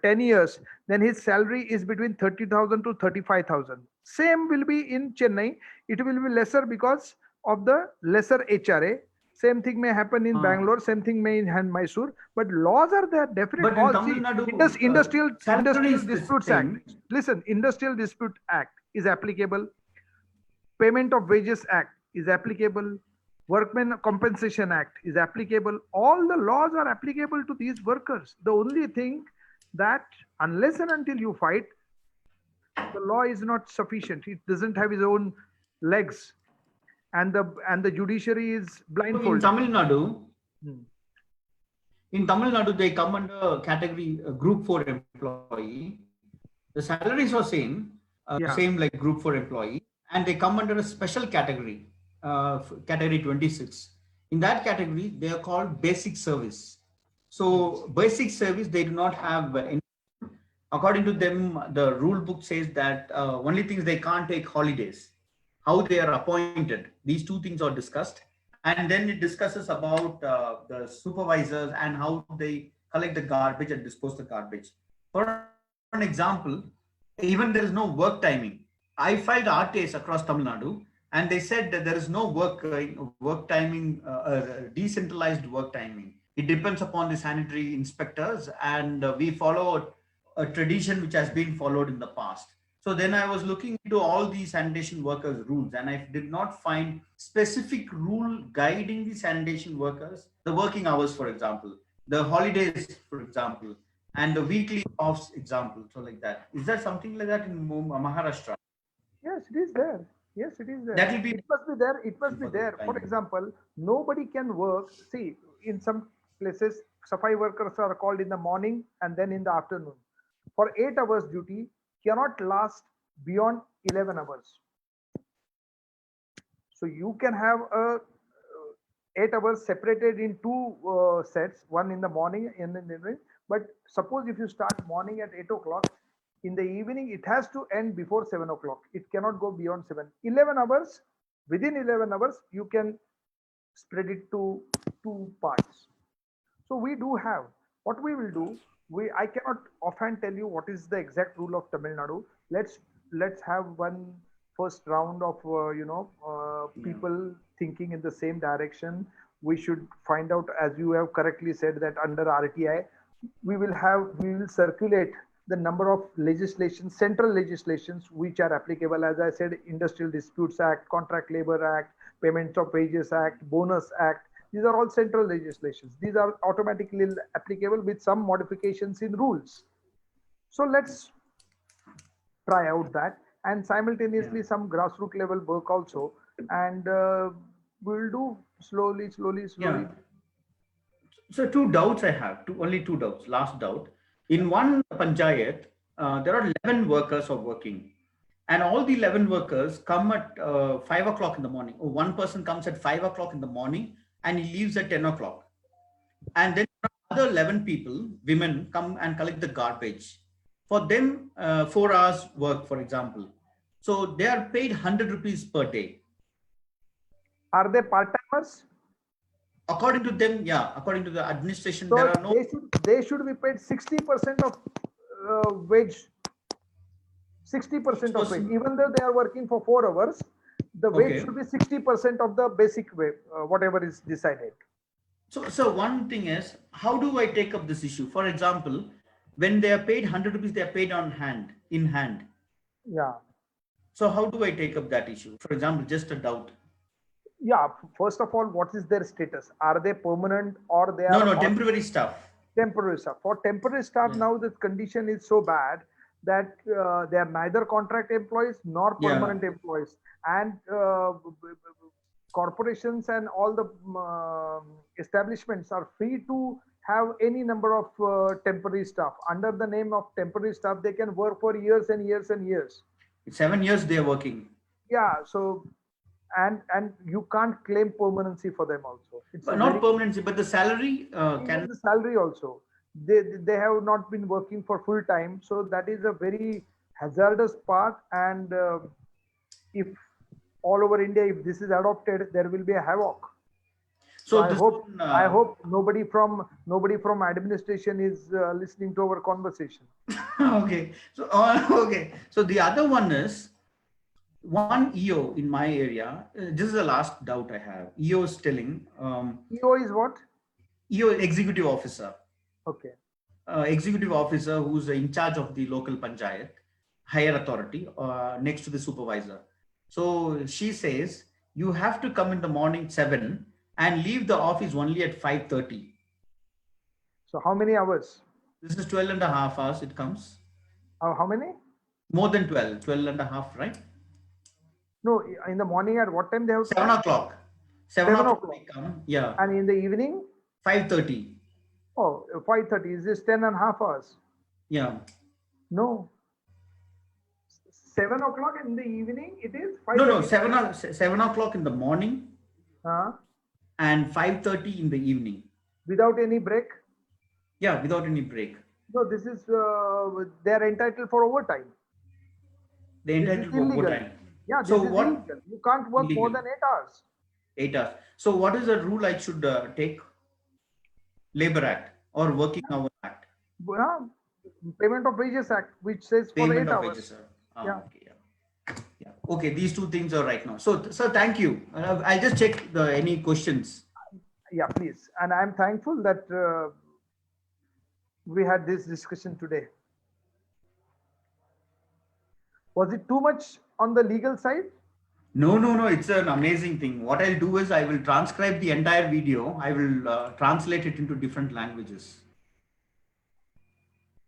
10 years, then his salary is between 30,000 to 35,000. Same will be in Chennai. It will be lesser because of the lesser HRA. Same thing may happen in Uh, Bangalore, same thing may in Mysore, but laws are there, definite. but in All Tamil see, Nadu, salary industrial is the disputes same. act, listen, Industrial Dispute Act is applicable. Payment of Wages Act is applicable. Workmen Compensation Act is applicable. All the laws are applicable to these workers. The only thing that, unless and until you fight, the law is not sufficient. It doesn't have its own legs, and the judiciary is So in blindfolded. Tamil Nadu, Hmm. they come under category Group 4 employee. The salaries are same Yeah. like Group 4 employee, and they come under a special category, category 26. In that category, they are called basic service. Hmm. So basic service, they do not have any. According to them, the rule book says that only things they can't take holidays, how they are appointed. These two things are discussed, and then it discusses about the supervisors and how they collect the garbage and dispose the garbage. For an example, even there is no work timing. I filed RTAs across Tamil Nadu, and they said that there is no work timing, decentralized work timing. It depends upon the sanitary inspectors, and we follow a tradition which has been followed in the past. So then I was looking into all these sanitation workers' rules, and I did not find specific rule guiding the sanitation workers, the working hours, for example, the holidays, for example, and the weekly offs, example. So like that. Is there something like that in Maharashtra? Yes, it is there. Yes, it is there. That will be It must be there. It must be for the there. For timing. example, nobody can work. See, in some places, Safai workers are called in the morning and then in the afternoon. For 8 hours duty, cannot last beyond 11 hours. So you can have a 8 hours separated in two sets, one in the morning and in the evening. But suppose if you start morning at 8 o'clock, in the evening, it has to end before 7 o'clock. It cannot go beyond 7. 11 hours, within 11 hours, you can spread it to two parts. So we do have what we will do. We I cannot offhand tell you what is the exact rule of Tamil Nadu. Let's have one first round of Yeah. people thinking in the same direction. We should find out, as you have correctly said, that under RTI we will circulate the number of legislations, central legislations which are applicable. As I said, Industrial Disputes Act, Contract Labor Act, Payments of Wages Act, Bonus Act. These are all central legislations. These are automatically applicable with some modifications in rules. So let's try out that, and Yeah. simultaneously some grassroots level work also, and we'll do slowly, slowly, Yeah. slowly. So two doubts I have, only two doubts. Last doubt. In one panchayat, there are 11 workers are working, and all the 11 workers come at 5 o'clock in the morning. Or one person comes at 5 o'clock in the morning and he leaves at 10 o'clock. And then other 11 people, women, come and collect the garbage. For them, 4 hours work, for example. So they are paid 100 rupees per day. Are they part timers? According to them, yeah, according to the administration, there So are no. they should be paid 60% of wage, 60% of wage. Person. Even though they are working for 4 hours, the wage Okay. should be 60% of the basic wage, whatever is decided. So one thing is, how do I take up this issue? For example, when they are paid 100 rupees, they are paid on hand, in hand. Yeah. So how do I take up that issue? For example, just a doubt. Yeah. First of all, what is their status? Are they permanent or they No, are no, on temporary stuff. temporary staff? For temporary staff, Yeah. now the condition is so bad that they are neither contract employees nor Yeah. permanent employees, and corporations and all the establishments are free to have any number of temporary staff. Under the name of temporary staff, they can work for years and years and years. 7 years they are working, Yeah. So and you can't claim permanency for them also. It's a but not very, permanency, but the salary even can. the salary also, they have not been working for full time, so that is a very hazardous part. And if all over India, if this is adopted, there will be a havoc. So So this one, I hope nobody from administration is listening to our conversation. okay. So okay. So the other one is one EO in my area. This is the last doubt I have. EO is telling, EO is what? EO executive officer. Okay. Executive officer who's in charge of the local panchayat, higher authority, next to the supervisor. So she says you have to come in the morning 7 and leave the office only at 5:30. So how many hours? This is 12 and a half hours it comes. How many? More than 12, 12 and a half, right? No, in the morning at what time they have to 7 come? o'clock. 7 7 o'clock they o'clock. come. Yeah. And in the evening? 5:30. Oh, 5:30. Is this 10 and a half hours? Yeah. No. 7 o'clock in the evening, it is No, 5:30. 7 o'clock in the morning Uh, and 5:30 in the evening. without any break. Yeah, without any break. No, this is, they are entitled for overtime. They This is entitled for illegal. overtime. Yeah, So this is what? illegal. You can't work more Illegal. than 8 hours. 8 hours. So what is the rule I should take? Labor Act or Working Hour Act? Yeah, Payment of Wages Act, which says for Payment eight of wages, hours. sir. Yeah. Okay, yeah. Yeah. Okay, these two things are right now. So, sir, thank you. I'll just check any questions. Yeah, please. And I'm thankful that we had this discussion today. Was it too much on the legal side? No, no, no. It's an amazing thing. What I'll do is I will transcribe the entire video. I will translate it into different languages.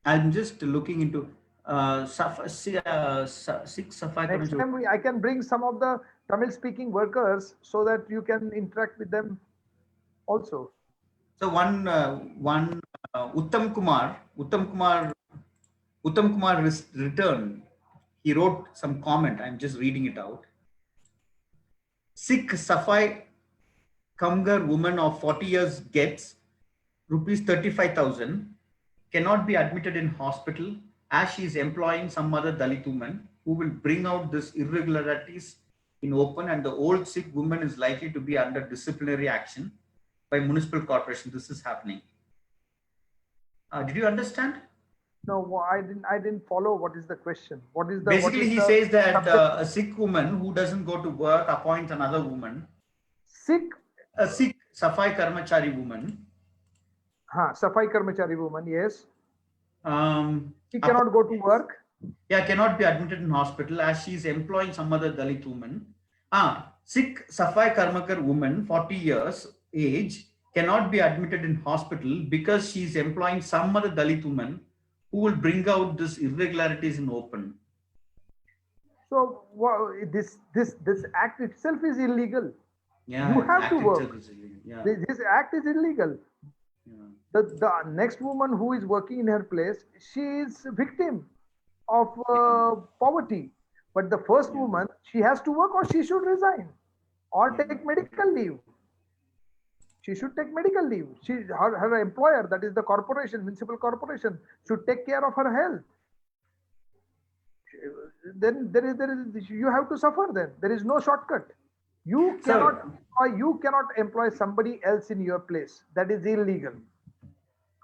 I'm just looking into six Next time I can bring some of the Tamil speaking workers so that you can interact with them also. So one Uttam Kumar returned. He wrote some comment. I'm just reading it out. Sikh Safai Kamgar woman of 40 years gets rupees 35,000. cannot be admitted in hospital as she is employing some other Dalit woman who will bring out this irregularities in open, and the old sick woman is likely to be under disciplinary action by municipal corporation. This is happening. Did you understand? No, I didn't follow. What is the question? What Basically, is he the says that subject? a sick woman who doesn't go to work appoints another woman, Sick? a sick Safai Karmachari woman, Safai Karmachari woman, yes. um, She cannot go to work. yeah, cannot be admitted in hospital as she is employing some other Dalit woman. Sick Safai Karmakar woman, 40 years age, cannot be admitted in hospital because she is employing some other Dalit woman who will bring out this irregularities in open. So this act itself is illegal. You Yeah, the have to act itself work. is illegal. Yeah, This act is illegal. yeah, The next woman who is working in her place, she is victim of yeah, poverty. But the first yeah, woman, she has to work or she should resign or yeah, take medical leave. She should take medical leave. Her employer, that is the corporation, municipal corporation, should take care of her health. Then you have to suffer. Then there is no shortcut. You cannot so employ somebody else in your place. That is illegal.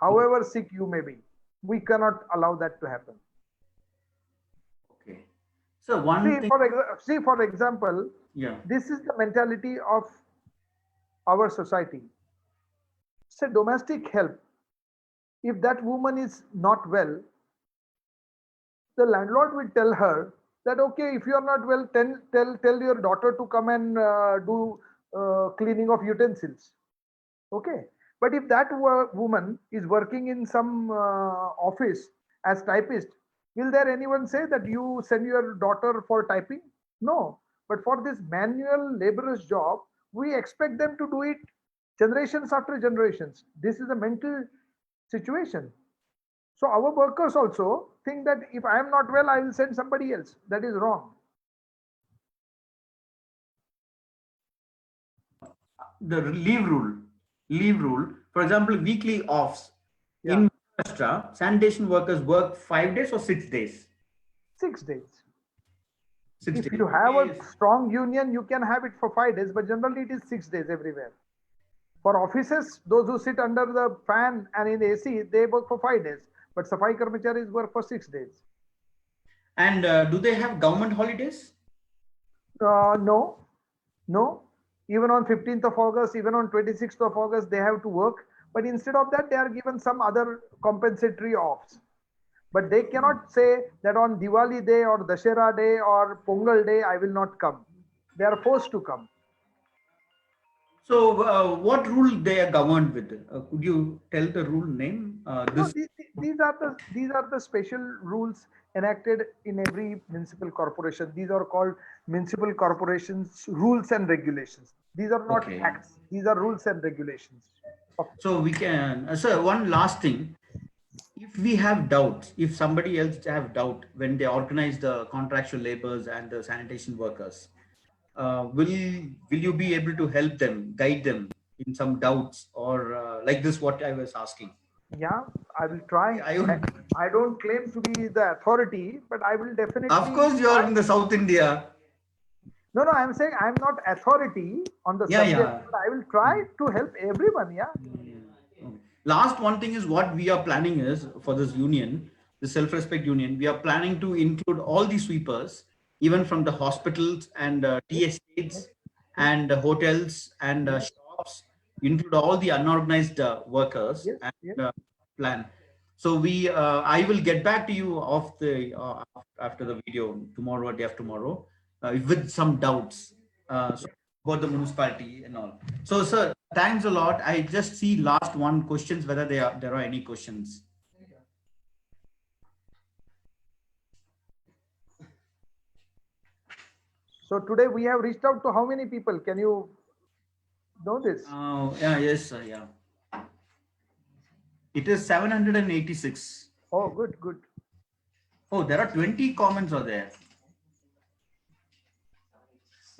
However sick you may be, we cannot allow that to happen. okay. So one thing, See for example, yeah, this is the mentality of our society. Say domestic help. If that woman is not well, the landlord will tell her that okay, if you are not well, tell your daughter to come and do cleaning of utensils. Okay, but if that woman is working in some office as typist, will there anyone say that you send your daughter for typing? No. But for this manual laborer's job, we expect them to do it generations after generations. This is a mental situation. So our workers also think that if I am not well, I will send somebody else. That is wrong. the leave rule, for example, weekly offs Yeah, in Maharashtra, sanitation workers work 5 days or 6 days. 6 days. 6 If days. you have a Okay. strong union, you can have it for 5 days, but generally it is 6 days everywhere. For offices, those who sit under the fan and in the AC, they work for 5 days. But Safai Karmacharis work for 6 days. And do they have government holidays? No, no. Even on 15th of August, even on 26th of August, they have to work. But instead of that, they are given some other compensatory offs. But they cannot say that on Diwali day or Dashera day or Pongal day, I will not come. They are forced to come. So, what rule they are governed with? Could you tell the rule name? No, This these are the special rules enacted in every municipal corporation. These are called municipal corporations rules and regulations. These are not okay. acts. These are rules and regulations. So we can. So one last thing. If we have doubts, if somebody else have doubt when they organize the contractual laborers and the sanitation workers, will you be able to help them, guide them in some doubts, or like this? What I was asking. Yeah, I will try. I, I don't claim to be the authority, but I will of definitely course, you are try. in the South India. No, I'm saying I'm not authority on the Yeah, subject, yeah. but I will try to help everyone. Yeah. Okay. Last one thing is what we are planning is for this union, the self-respect union, we are planning to include all the sweepers, even from the hospitals and Yes, tea yes, estates yes, and hotels and yes, shops, include all the unorganized workers yes, and yes. plan. So I will get back to you off the after the video tomorrow or day after tomorrow with some doubts. So about the municipality and all. So, sir, thanks a lot. I just see last one questions whether there are any questions. So today we have reached out to how many people? Can you know this? Yeah, yes, sir, yeah. It is 786. Oh, good, good. Oh, there are 20 comments are there.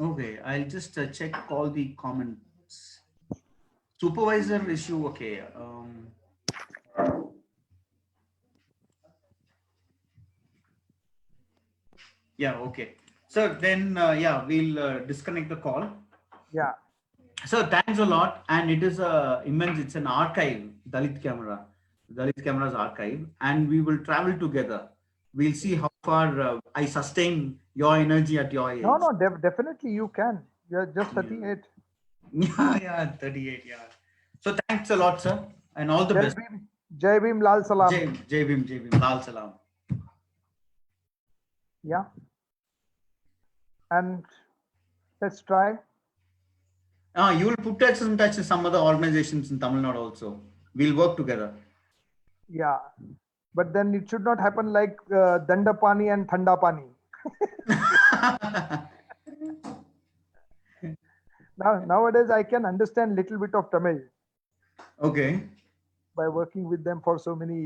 Okay, I'll just check all the comments. Supervisor issue, okay. Yeah, okay. So then, we'll disconnect the call. Yeah, So thanks a lot, and it is a immense. It's an archive, Dalit camera's archive, and we will travel together. We'll see how far I sustain your energy at your no, age. no, definitely you can. You're just Yeah, 38. yeah, 38. Yeah. So thanks a lot, sir, and all the Jai best. Bhim, Jai Bhim, Lal Salam. Jai Bhim, Lal Salam. Yeah, and let's try. You will put us in touch with some other organizations in Tamil Nadu also. We'll work together. Yeah, but then it should not happen like Danda Pani and Thanda Pani. Nowadays, I can understand little bit of Tamil Okay. by working with them for so many